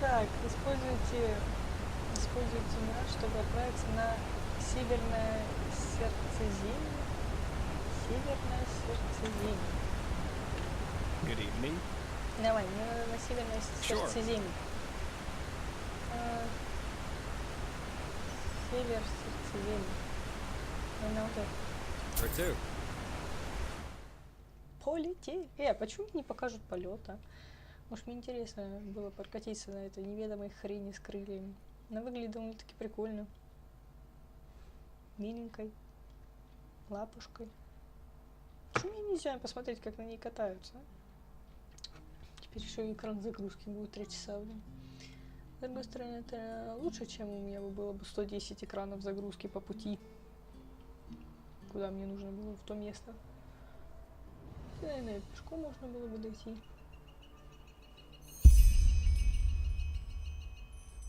Так, используйте меня, чтобы отправиться на северное сердцеведение. Северное сердцеведение. Good evening. Давай, мне надо на северное сердцеведение. Север сердцеведение. На вот это. Where to? Полететь. Почему не покажут полета? Может, мне интересно было прокатиться на этой неведомой хрени с крыльями. Она выглядит довольно-таки прикольно. Миленькой. Лапушкой. Почему мне нельзя посмотреть, как на ней катаются? Теперь еще и экран загрузки будет 3 часа. С другой стороны, это лучше, чем у меня было бы 110 экранов загрузки по пути. Куда мне нужно было, в то место. Наверное, пешком можно было бы дойти.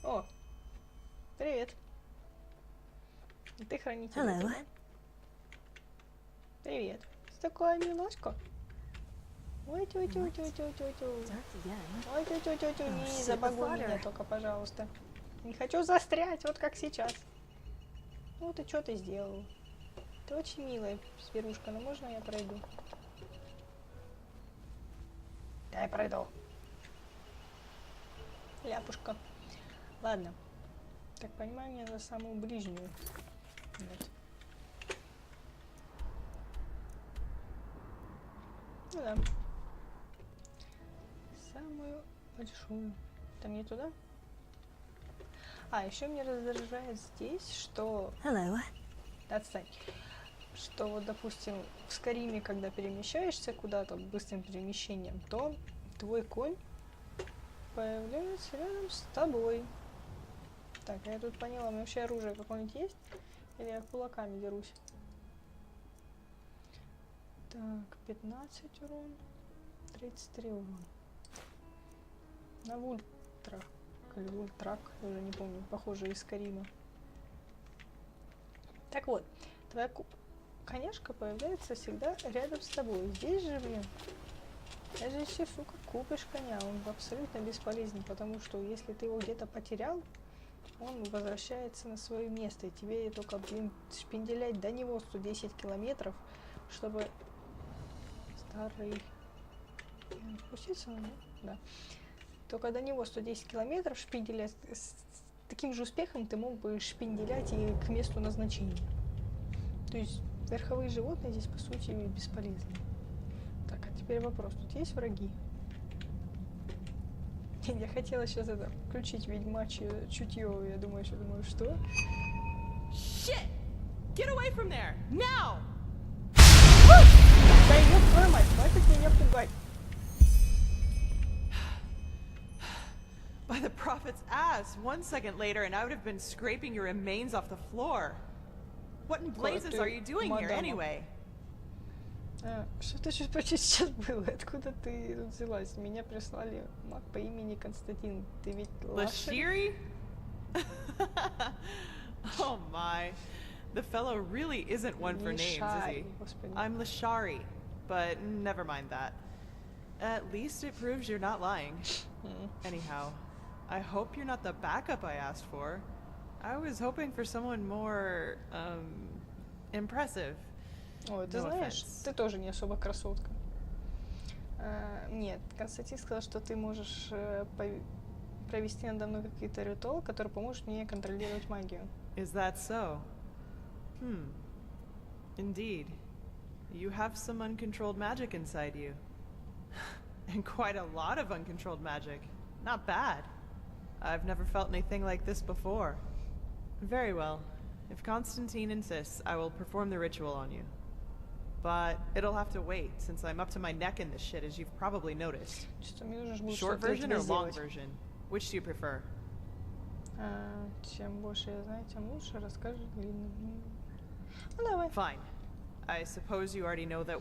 О! Привет! Ты хранитель. Hello. Да? Привет. Что такое, милашка? Ой, тю-тю-тю-тю-тю-тю. Ой, тю-тю-тю-тю. Не забагуй меня только, пожалуйста. Не хочу застрять, вот как сейчас. Ну ты что ты сделал? Ты очень милая, зверушка, но можно я пройду? Да, я пройду. Ляпушка. Ладно. Так понимаю, мне за самую ближнюю. Вот. Ну да. Самую большую. Там не туда? А, еще меня раздражает здесь, что... Hello. Отстань. Что вот, допустим, в Скариме, когда перемещаешься куда-то быстрым перемещением, то твой конь появляется рядом с тобой. Так, я тут поняла, у меня вообще оружие какое-нибудь есть? Или я кулаками дерусь? Так, 15 урон, 33 урон. На ультрах, или ультрак, я уже не помню, похоже, из Карима. Так вот, твоя коняшка появляется всегда рядом с тобой. Здесь же, блин, даже если, сука, купишь коня, он абсолютно бесполезен, потому что если ты его где-то потерял, он возвращается на свое место, и тебе только, блин, шпинделять до него 110 километров, чтобы... Старый... Спуститься надо? Да. Только до него 110 километров шпинделять. С таким же успехом ты мог бы шпинделять и к месту назначения. То есть верховые животные здесь, по сути, бесполезны. Так, а теперь вопрос. Тут есть враги? Я хотела сейчас это включить ведьмачье чутье. Я думаю, что? Shit! Get away from there! Now! Да ёб твою мать, хватит меня пугать. By the prophet's ass, 1 second later and I would have been scraping your remains off the floor. What in blazes are you doing here anyway? Что ты сейчас было? Откуда ты взялась? Меня прислали маг по имени Константин. Ты ведь Lashiri? Oh my. The fellow really isn't one for names, is he? I'm Lashari, but never mind that. At least it proves you're not lying. Anyhow, I hope you're not the backup I asked for. I was hoping for someone more, impressive. Ой, ты знаешь, ты тоже не особо красотка. Нет, Константин сказал, что ты можешь провести надо мной какие-то ритуалы, который поможет мне контролировать магию. Is that so? Indeed. You have some uncontrolled magic inside you. And quite a lot of uncontrolled magic. Not bad. I've never felt anything like this before. Very well. If Constantine insists, I will perform the ritual on you. But it'll have to wait, since I'm up to my neck in this shit, as you've probably noticed. Short version or long version? Which do you prefer? Чем больше я знаю, тем лучше. Расскажи длинно. Ну, давай. Fine. I suppose you already know that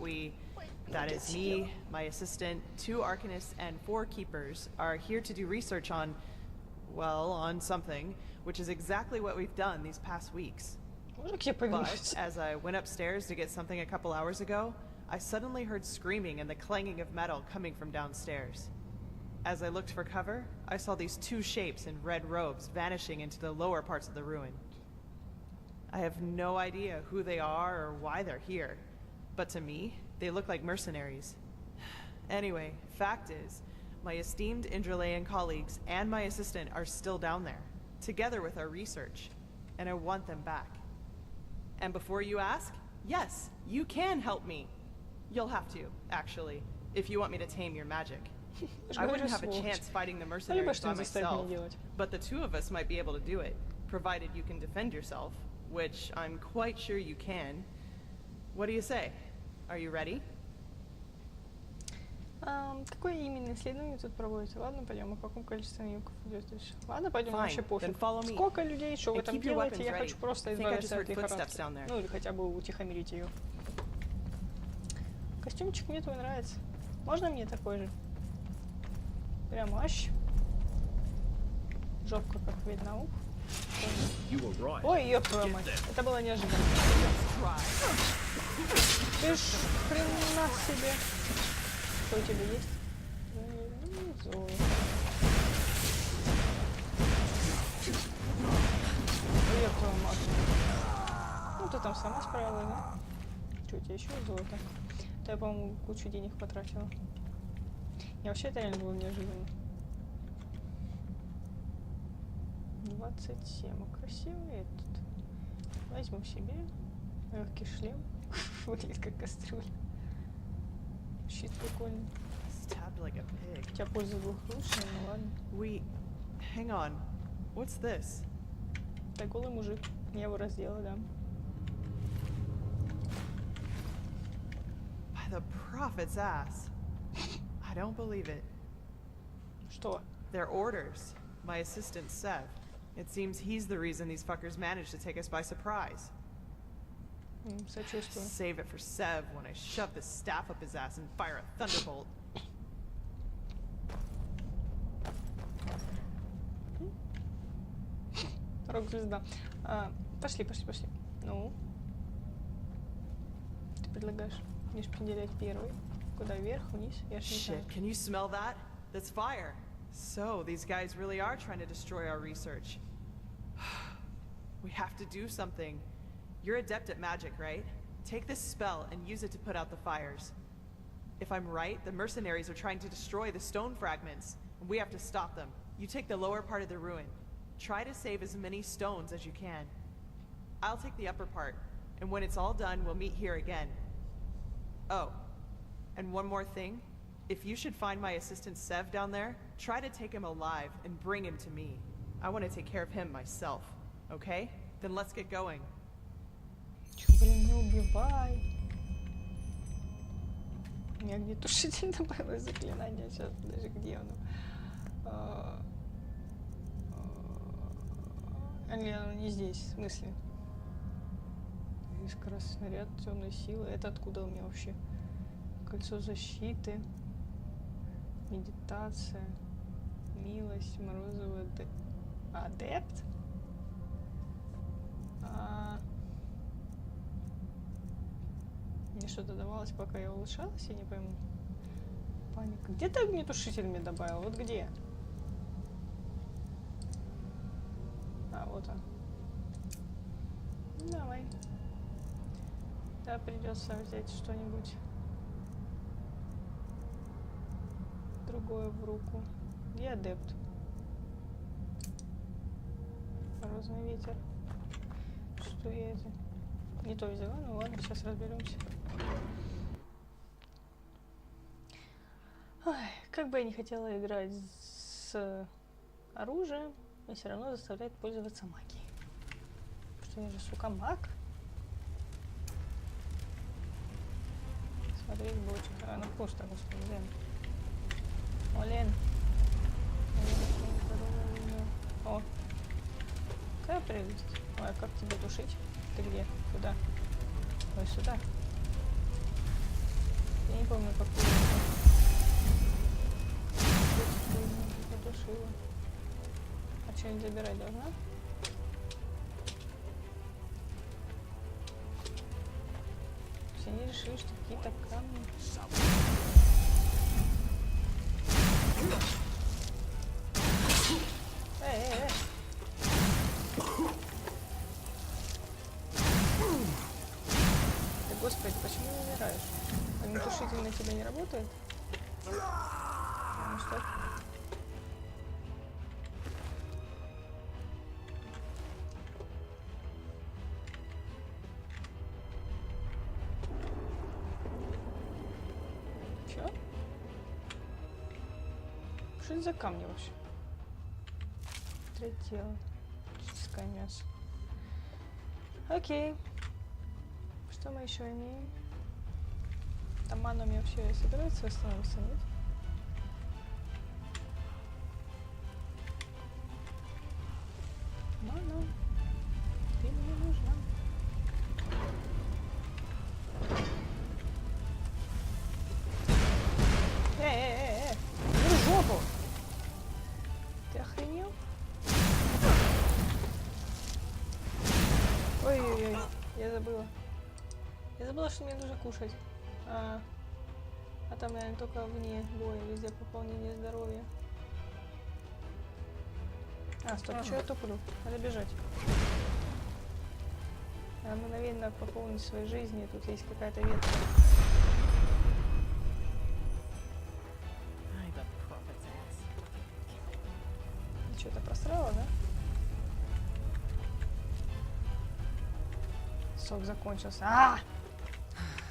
that is me, my assistant, 2 arcanists, and 4 keepers are here to do research on, well, on something, which is exactly what we've done these past weeks. But as I went upstairs to get something a couple hours ago, I suddenly heard screaming and the clanging of metal coming from downstairs. As I looked for cover, I saw these 2 shapes in red robes vanishing into the lower parts of the ruin. I have no idea who they are or why they're here, but to me, they look like mercenaries. Anyway, fact is, my esteemed Enderalian colleagues and my assistant are still down there, together with our research, and I want them back. And before you ask, yes, you can help me. You'll have to, actually, if you want me to tame your magic. I wouldn't have a chance fighting the mercenaries by myself, but the 2 of us might be able to do it, provided you can defend yourself, which I'm quite sure you can. What do you say? Are you ready? Какое именно исследование тут проводите? Ладно, пойдем. О каком количестве юков идет речь? Ладно, пойдем, вообще пофиг. Сколько людей, что вы там делаете? Я хочу просто избавиться от лихорадки. Ну, или хотя бы утихомирить ее. Костюмчик мне твой нравится. Можно мне такой же? Прям ащ. Жопка, как видно, ух. Ой, ёб твою мать. Это было неожиданно. Ты ж хрена себе. Что у тебя есть? Золото. Ёб твою мать. Ну, ты там сама справилась, да? Что, у тебя еще золото? То я, по-моему, кучу денег потратила. Я вообще это реально было неожиданно. 27. Красивый этот. Возьму себе. Легкий шлем. Выглядит как кастрюля. Щит прикольный. У тебя польза двухручная, ну ладно. Hang on. What's this? Это голый мужик. Я его раздела, да. By the prophet's ass. I don't believe it. Что? They're orders. My assistant Sev. It seems he's the reason these fuckers managed to take us by surprise. Сочувствую. Save it for Sev when I shove this staff up his ass and fire a thunderbolt. Рок-звезда. Пошли. Ну? Ты предлагаешь мне шпинделять первый? Куда, вверх, вниз? Я ж не знаю. Shit, can you smell that? That's fire. So, these guys really are trying to destroy our research. We have to do something. You're adept at magic, right? Take this spell and use it to put out the fires. If I'm right, the mercenaries are trying to destroy the stone fragments, and we have to stop them. You take the lower part of the ruin. Try to save as many stones as you can. I'll take the upper part, and when it's all done, we'll meet here again. Oh, and one more thing. If you should find my assistant Sev down there, try to take him alive and bring him to me. I want to take care of him myself, okay? Then let's get going. Чё, блин, не убивай. У меня где тушитель добавилось заклинание. Сейчас, даже где оно? Или оно не здесь, в смысле? Искра, снаряд, темной силы. Это откуда у меня вообще? Кольцо защиты. Медитация. Милость. Морозовый адепт. Мне что-то давалось, пока я улучшалась, я не пойму. Паника. Где ты огнетушитель мне добавил? Вот где? А, вот он. Давай. Да, придется взять что-нибудь другое в руку. Где адепт? Морозный ветер. Что я это? Не то взяла, ну ладно, сейчас разберемся. Ой, как бы я не хотела играть с оружием, меня все равно заставляет пользоваться магией. Что я же, сука, маг? Смотреть бочек. А, ну просто, господи, Лен. О, Лен. О, какая прелесть. Ой, а как тебе тушить? Ты где? Куда? Ой, сюда. Я не помню, как ты потушила. А что-нибудь забирать должна? Все они решили, что какие-то камни. Господи, почему не умираешь? Огнетушитель на тебя не работает? Ну что? Чё? Что это за камни вообще? Третье тело. Чистое мясо. Окей. Что мы еще имеем? Там мана у меня вообще собирается восстановиться, нет? Мана, ты мне нужна. В жопу! Ты охренел? Ой-ой-ой, я забыла. Я забыла, что мне нужно кушать. А там, наверное, только вне боя, везде пополнение здоровья. А, стоп, что я туплю? Надо бежать. Надо мгновенно пополнить своей жизни. Тут есть какая-то ветка. Что-то просрала, да? Сок закончился.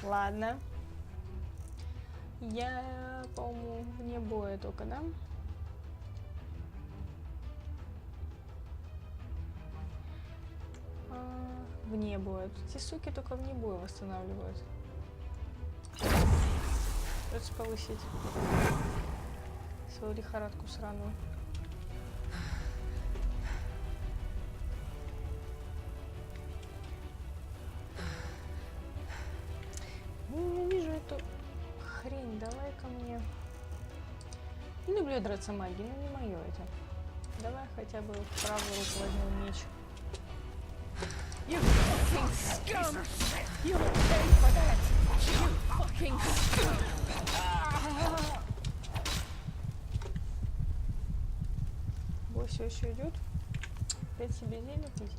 Ладно. Я, по-моему, вне боя только, да? Вне боя. Эти суки только вне боя восстанавливают. Придется повысить свою лихорадку сраную. Не люблю драться магией, но не мое это. Давай хотя бы в правую руку возьмем меч. You fucking scum! You will pay for that! You fucking scum! Бой все еще идет. Опять себе зелье пить.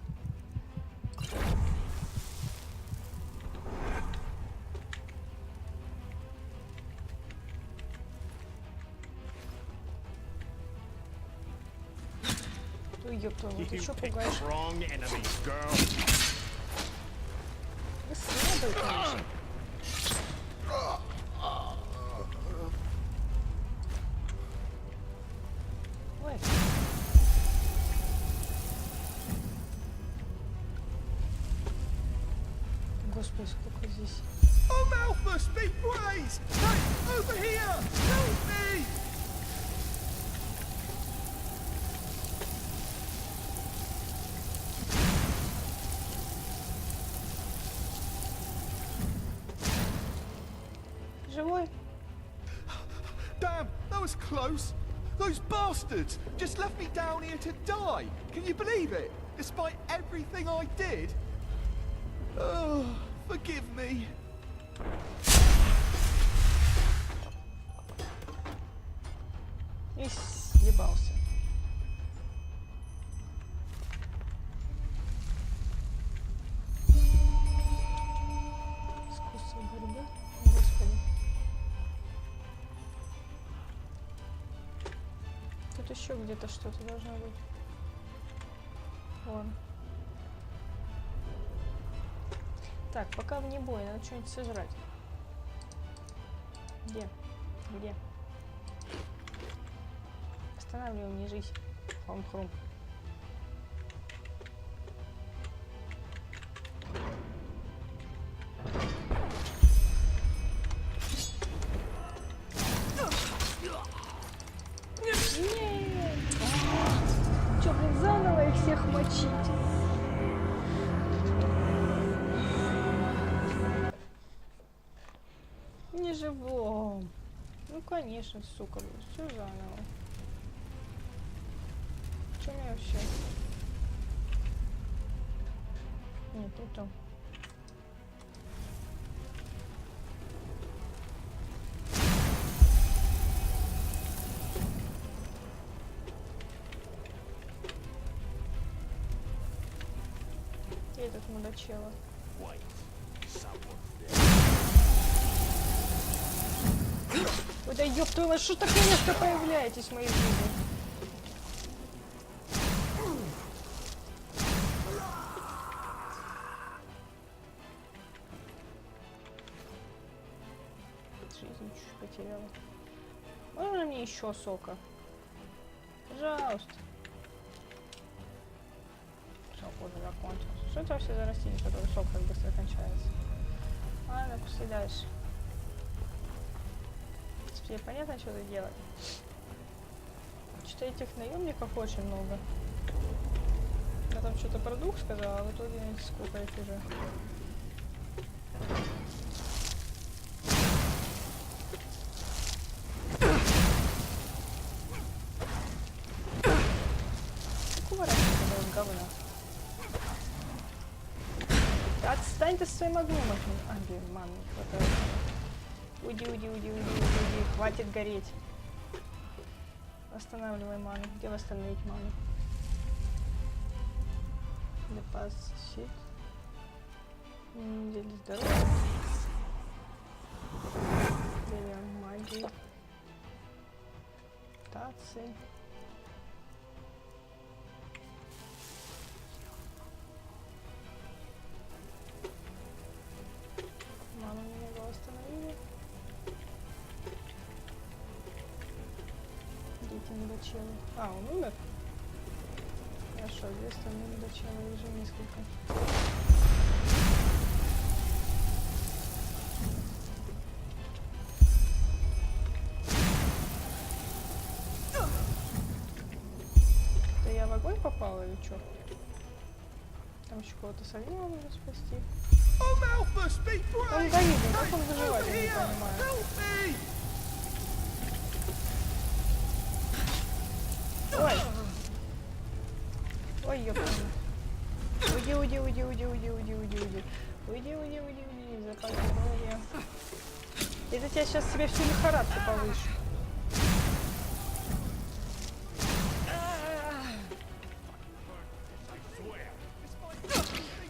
Ой, ёпта, ты что пугаешь? Вы слабые, конечно. Ой. Господи, сколько здесь. Oh, Malthus, be praised! Hey, over here! Help me! Живой? Damn, that was close. Those bastards just left me down here to die. Can you believe it? Despite everything I did. Oh, forgive me. И съебался. Искусство борьбы. Господи. Тут еще где-то что-то должно быть. Вон. Так, пока вне боя, надо что-нибудь сожрать. Где? Где? Останавливаем, не жизнь. Хрум-хрум. Чё, блин, заново их всех мочить? Не живом. Ну конечно, сука, все заново. Что мне вообще? Нет, не то. Где этот мудачело? Ой, да ёб твою мать, что так резко появляетесь в моей жизни? Жизнь чуть потеряла. Можно мне еще сока? Пожалуйста. Сок уже закончился. Что это вообще за растение, которое сок так быстро кончается? Ладно, пусти дальше. Теперь понятно, что это делать. Что-то этих наемников очень много. Я там что-то про двух сказала, а в итоге сколько их уже. Какого разница этого говна? Отстань ты с своим огнем от меня. А, блин, ман, не хватает. Уйди, уйди, уйди, уйди, уйди, хватит гореть. Восстанавливай ману. Где восстановить ману? Депозит. Неделя здоровья. Неделя магии. Мутации. Ману немного восстановили. Дети недочелы. А, он умер? Хорошо, две остальные недочелы, уже несколько. Это я в огонь попала или что? Там еще кого-то совсем нужно спасти. Он горит, как он выживает, я не понимаю. ёпта. Уйди, уйди, уйди, уйди, уйди, уйди, уйди, уйди. Уйди, уйди, уйди, уйди, запас здоровья. Это тебя сейчас себе всю лихорадку повышу.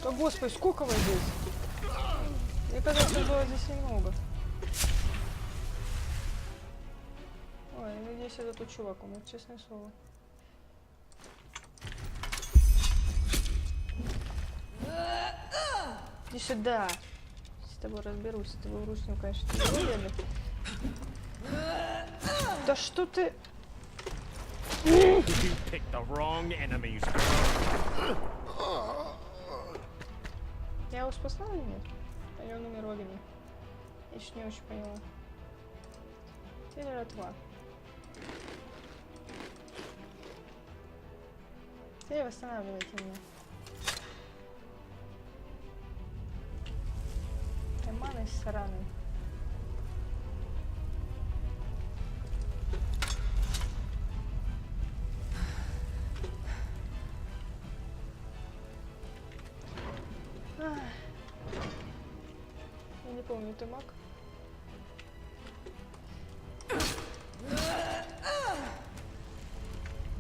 О, господи, сколько вас здесь? Мне кажется, было здесь немного. Ой, надеюсь, это тот чувак, он, честное слово. Иди сюда. С тобой разберусь, с тобой вручную, конечно, не уверен. Да что ты? Я его спасла или нет? Или он умер в огне? Я еще не очень поняла. Или жратва? Или восстанавливайте меня. Маны сраный. Я не помню, ты маг?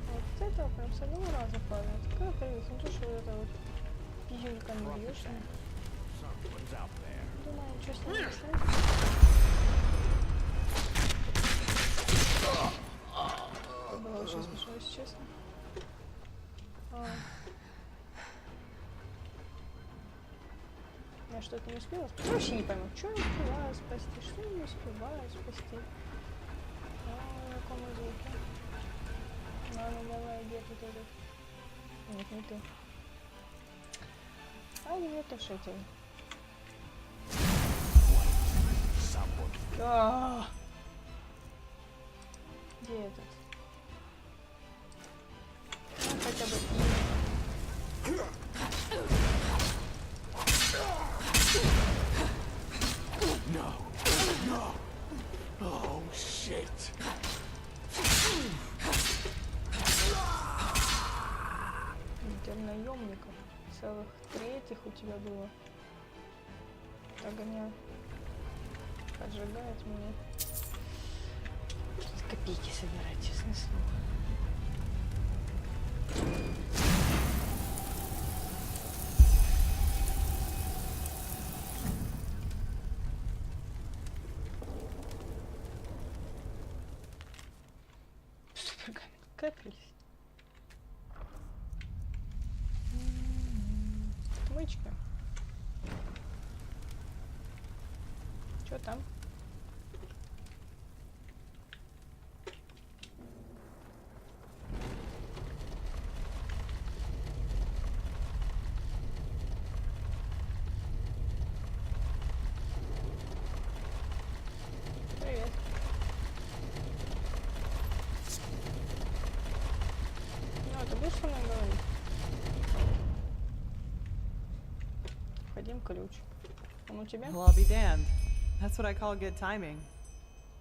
Вот это прям с одного раза падает. Какая прелесть, не то, что вот это вот пьюнька не бьешь. Думаю, что с ним писать. Это было очень смешно, если честно. Я что-то не успела спасти. Я вообще не пойму, что я успеваю спасти, что я не успеваю спасти. На каком звуке? Ладно, давай, где тут этот? Нет, не ты. А нет, это ты. Где этот? Ну, хотя бы No. No. Oh, shit. наемников. Целых 3 у тебя было. Огня. Поджигает меня. Тут копейки собирать, честное слово. Супер, капель. Отмычка. Чё там? Привет. Ну, ты будешь со мной говорить? Входим ключ. Он у тебя? Well, I'll be damned. That's what I call good timing.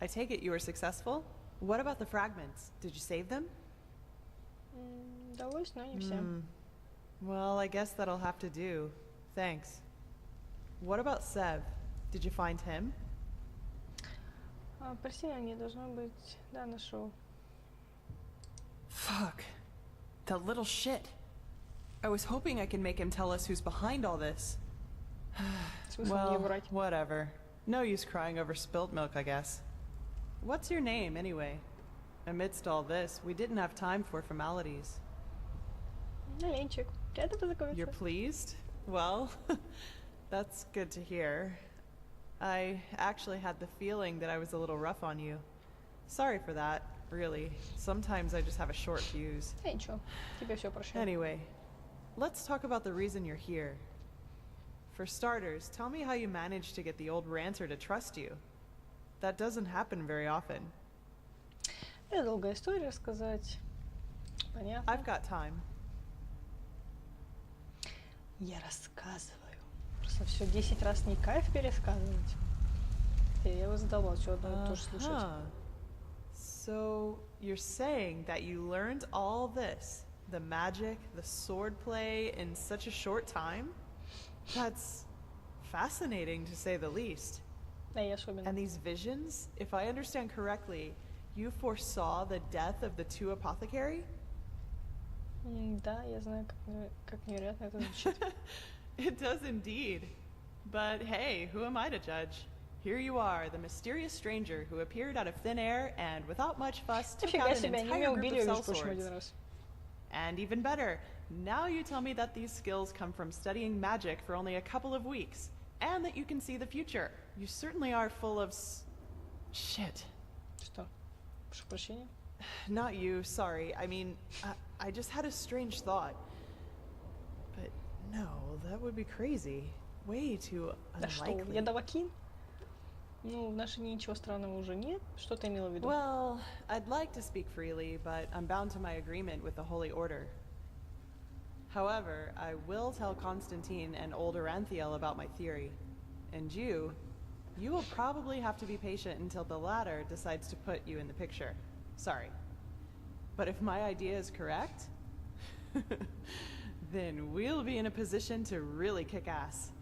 I take it you were successful? What about the fragments? Did you save them? Удалось, но не все. Well, I guess that'll have to do. Thanks. What about Sev? Did you find him? Прости, не должно быть. Да, нашел. Fuck. That little shit. I was hoping I could make him tell us who's behind all this. Well, whatever. No use crying over spilt milk, I guess. What's your name, anyway? Amidst all this, we didn't have time for formalities. Ленчик. You're pleased? Well, that's good to hear. I actually had the feeling that I was a little rough on you. Sorry for that, really. Sometimes I just have a short fuse. Anyway, let's talk about the reason you're here. For starters, tell me how you managed to get the old ranter to trust you. That doesn't happen very often. Это долгая история рассказать. Понятно. I've got time. Я рассказываю. Просто все 10 раз не кайф пересказывать. Я его задавал, что одно тоже слушать. So, you're saying that you learned all this the magic, the swordplay in such a short time? That's fascinating, to say the least. And these visions, if I understand correctly, you foresaw the death of the two apothecary? Да, я знаю, как невероятно это звучит. It does indeed. But hey, who am I to judge? Here you are, the mysterious stranger who appeared out of thin air and, without much fuss, took out an entire group of sellswords. And even better, now you tell me that these skills come from studying magic for only a couple of weeks, and that you can see the future. You certainly are full of shit. Что? Прошу прощения? Not you, sorry. I mean, I just had a strange thought. But no, that would be crazy. Way too unlikely. Ядовакин? Ну, в наши дни ничего странного уже нет. Что ты имела в виду? Well, I'd like to speak freely, but I'm bound to my agreement with the Holy Order. However, I will tell Constantine and old Aranthiel about my theory. And you will probably have to be patient until the latter decides to put you in the picture. Sorry. But if my idea is correct, then we'll be in a position to really kick ass.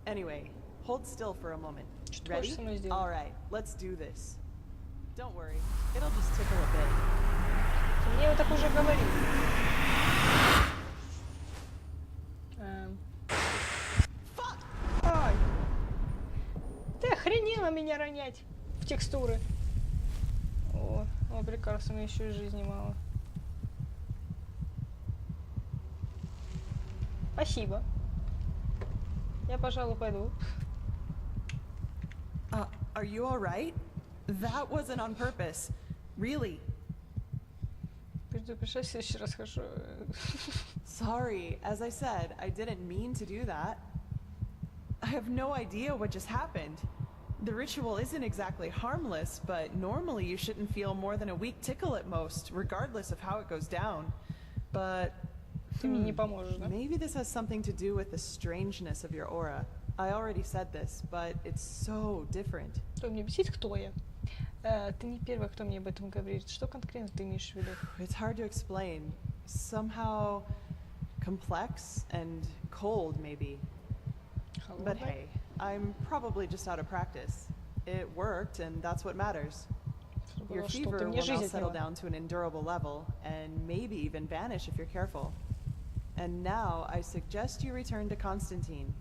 Anyway, hold still for a moment. Ready? All right, let's do this. Don't worry, it'll just tickle a bit. Мне вот так уже говорил. Ай! Ты охренела меня ронять в текстуры. О, прекрасно, мне еще и жизни мало. Спасибо. Я, пожалуй, пойду. Are you all right? That wasn't on purpose. Really. Предупреждаю, в следующий раз хожу. Sorry, as I said, I didn't mean to do that. I have no idea what just happened. The ritual isn't exactly harmless, but normally you shouldn't feel more than a weak tickle at most, regardless of how it goes down. But Ты мне не поможешь, да? Maybe this has something to do with the strangeness of your aura. I already said this, but it's so different. Что мне бесит, кто я? Ты не первая, кто мне об этом говорит. Что конкретно ты имеешь в виду? It's hard to explain. Somehow complex and cold, maybe. But hey, I'm probably just out of practice. It worked, and that's what matters. Your fever will now settle down to an endurable level, and maybe even vanish if you're careful. And now I suggest you return to Constantine.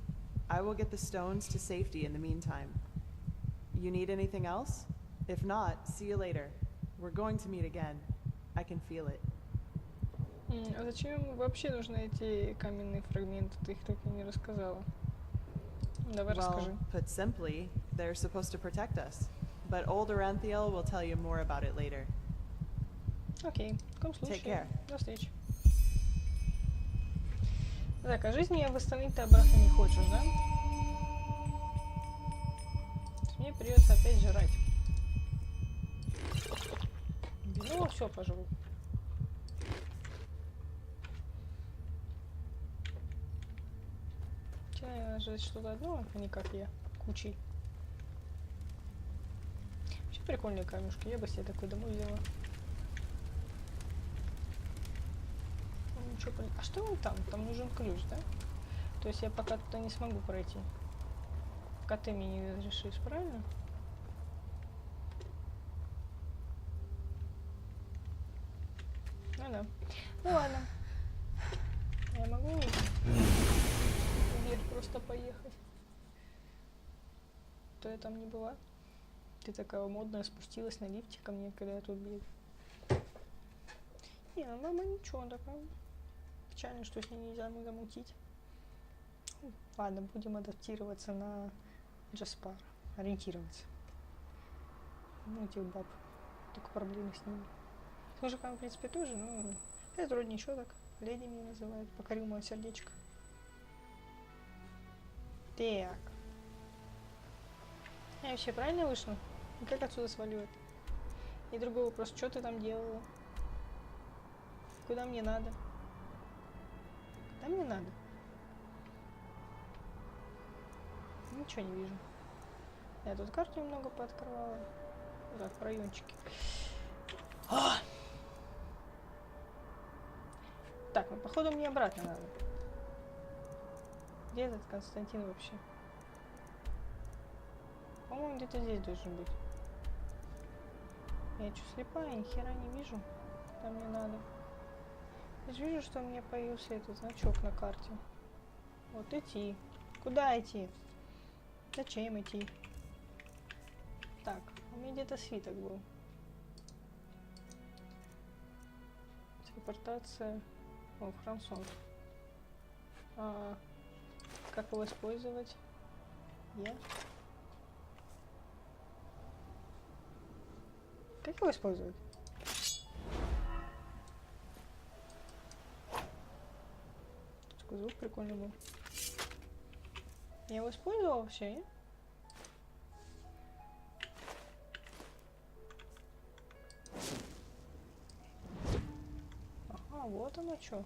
I will get the stones to safety in the meantime. You need anything else? If not, see you later. We're going to meet again. I can feel it. А зачем вообще нужны эти каменные фрагменты? Ты их так и не рассказала. Давай расскажи. Put simply, they're supposed to protect us. But old Aranthiel will tell you more about it later. Окей, в таком случае. Take care. До встречи. Так, а жизнь я восстановить ты обратно не хочешь, да? Мне придется опять жрать. Ну, все, пожалуй. Надо жрать что-то одно, а не как я, кучей. Вообще прикольные камешки, я бы себе такой домой взяла. А что он там? Там нужен ключ, да? То есть я пока туда не смогу пройти. Пока ты мне не разрешишь, правильно? Ну да. Ну ладно. Я могу вверх просто поехать. То я там не была. Ты такая модная, спустилась на лифте ко мне, когда я тут бегаю. Не, ну мама ничего такая. Печально, что с ней нельзя замутить. Ладно, будем адаптироваться на Джаспара. Ориентироваться. Ну, этих баб. Только проблемы с ними. С мужиками, в принципе, тоже, но это вроде ничего так. Леди меня называют. Покорил мое сердечко. Так. Я вообще правильно вышла? И как отсюда сваливать? И другой вопрос, что ты там делала? Куда мне надо? Куда мне надо? Ничего не вижу. Я тут карту немного пооткрывала. Так, в райончике. Так, ну походу мне обратно надо. Где этот Константин вообще? По-моему, где-то здесь должен быть. Я что, слепая? Ни хера не вижу. Там мне надо. Я же вижу, что у меня появился этот значок на карте. Вот идти. Куда идти? Зачем идти? Так, у меня где-то свиток был. Телепортация. О, Франсон. Как его использовать? Я? Как его использовать? Такой звук прикольный был. Я его использовал вообще, нет? Ага, вот оно что.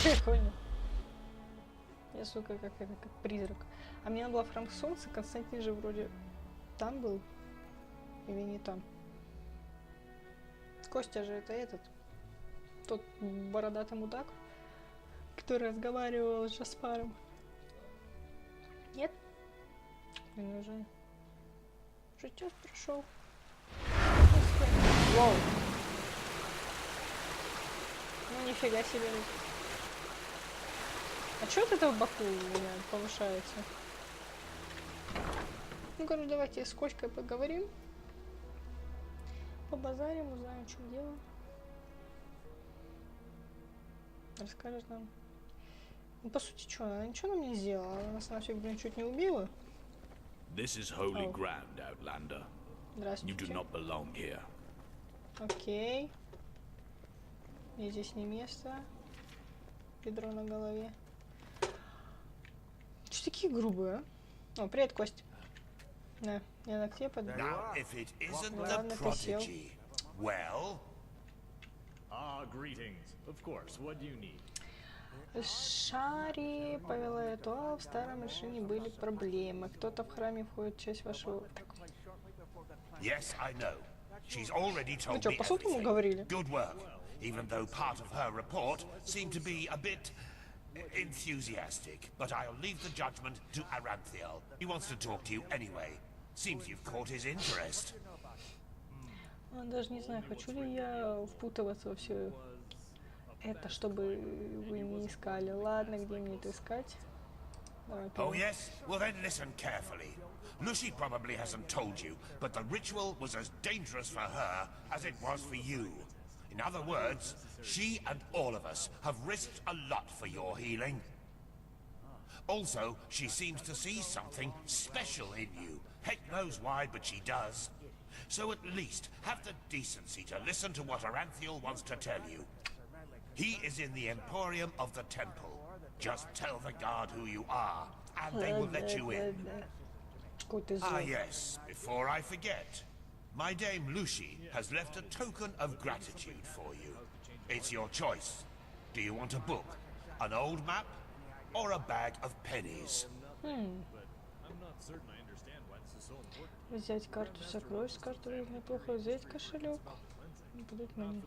Прикольно. Я, сука, как призрак. А мне надо было Франк Солнце, Константин же вроде там был. Или не там? Костя же это этот. Тот бородатый мудак, который разговаривал с Джаспаром. Нет? Блин, уже час прошел. Вау. Ну нифига себе. А чё вот это в боку у меня повышается? Ну, короче, давайте с Коськой поговорим. Побазарим, узнаем, в чем дело. Расскажет нам. Ну, по сути, что, она ничего нам не сделала? Она нас нафиг, блин, чуть не убила. This is holy ground, Outlander. You do not belong here. Окей. Мне здесь не место. Ведро на голове. Что такие грубые, а? О, привет, Кость. На, я на к тебе подойду. Ладно, ты сел. Well? Greetings. Of course. What do you need? Шари повела ритуал, в старом решении были проблемы. Кто-то в храме входит в часть вашего... Yes, I know. She's already told me everything. Good work. Even though part of her report seemed to be a bit enthusiastic, but I'll leave the judgment to Aranthiel. He wants to talk to you anyway. Seems you've caught his interest. Даже не знаю, хочу ли я впутываться во все это, чтобы вы не искали. Ладно, где мне это искать? Давай, oh yes? Well then listen carefully. Lucy probably hasn't told you, but the ritual was as dangerous for her as it was for you. In other words, she and all of us have risked a lot for your healing. Also, she seems to see something special in you. Heck knows why, but she does. So at least have the decency to listen to what Aranthiel wants to tell you. He is in the Emporium of the Temple. Just tell the guard who you are, and they will let you in. Ah yes, before I forget. My dame Lucy has left a token of gratitude for you. It's your choice. Do you want a book, an old map, or a bag of pennies? Взять карту сокровищ, с карты неплохо взять кошелек. Будут меню.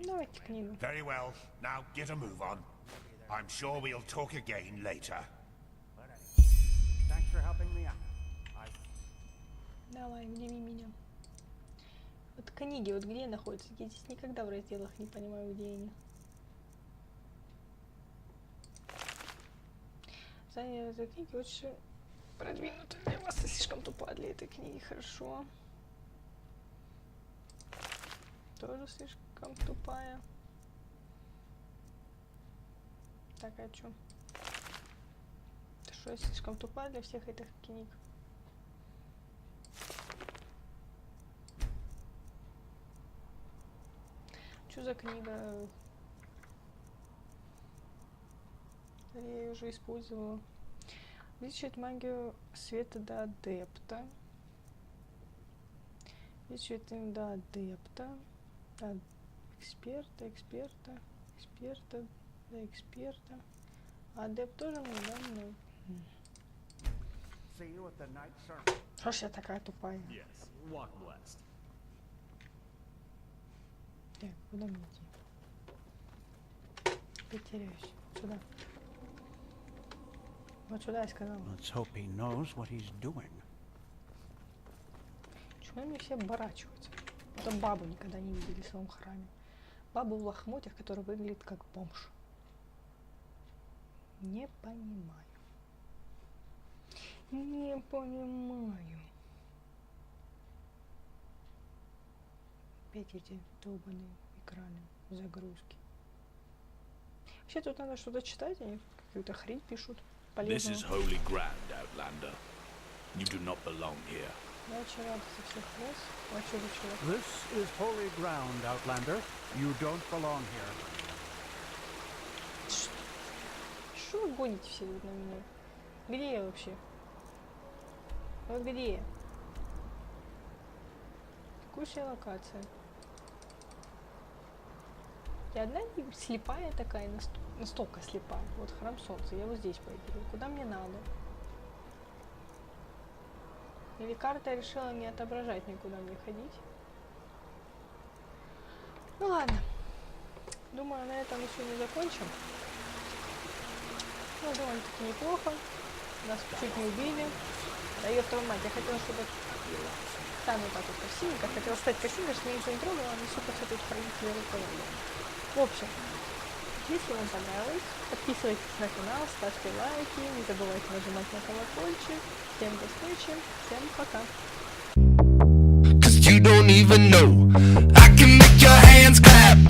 Давайте книгу. Very well. Now get a move on. I'm sure we'll talk again later. Thanks for helping me out. Давай, удиви меня. Вот книги, вот где находятся? Я здесь никогда в разделах не понимаю, где они. Знание этой книги очень продвинуто для вас, и слишком тупо для этой книги. Хорошо. Тоже слишком тупая. Так, а чё? Ты что, я слишком тупая для всех этих книг? Что за книга? Я ее уже использовала. Увеличивает магию света до адепта. Увеличивает до адепта. До эксперта. За эксперта. Адепт тоже мной, да, мной? Что ж я такая тупая? Так, куда мне идти? Потеряюсь. Сюда. Вот сюда я сказала. Let's hope he knows what he's doing. Чего они все оборачиваются? Это бабу никогда не видели в своем храме. Бабу в лохмотьях, которая выглядит как бомж. Не понимаю. Не понимаю. Опять эти долбаные экраны загрузки. Вообще тут надо что-то читать, они какую-то хрень пишут. This is holy ground, Outlander. You do not belong here. This is holy ground, Outlander. You don't belong here. Что вы гоните все тут на меня? Где я вообще? Вот где я? Текущая локация. Я одна слепая такая, настолько слепая. Вот храм солнца, я вот здесь пойду. Куда мне надо? Или карта решила не отображать никуда мне ходить? Ну ладно. Думаю, на этом еще не закончим. Ну, довольно-таки неплохо. Нас чуть не убили. Да ёб твою мать, я хотела, чтобы... Там вот так вот красивенько. Хотела стать красивой, что меня ничего не трогала, но сука все тут хранители руководила. В общем, если вам понравилось, подписывайтесь на канал, ставьте лайки, не забывайте нажимать на колокольчик. Всем до встречи, всем пока. You don't even know I can make your hands clap.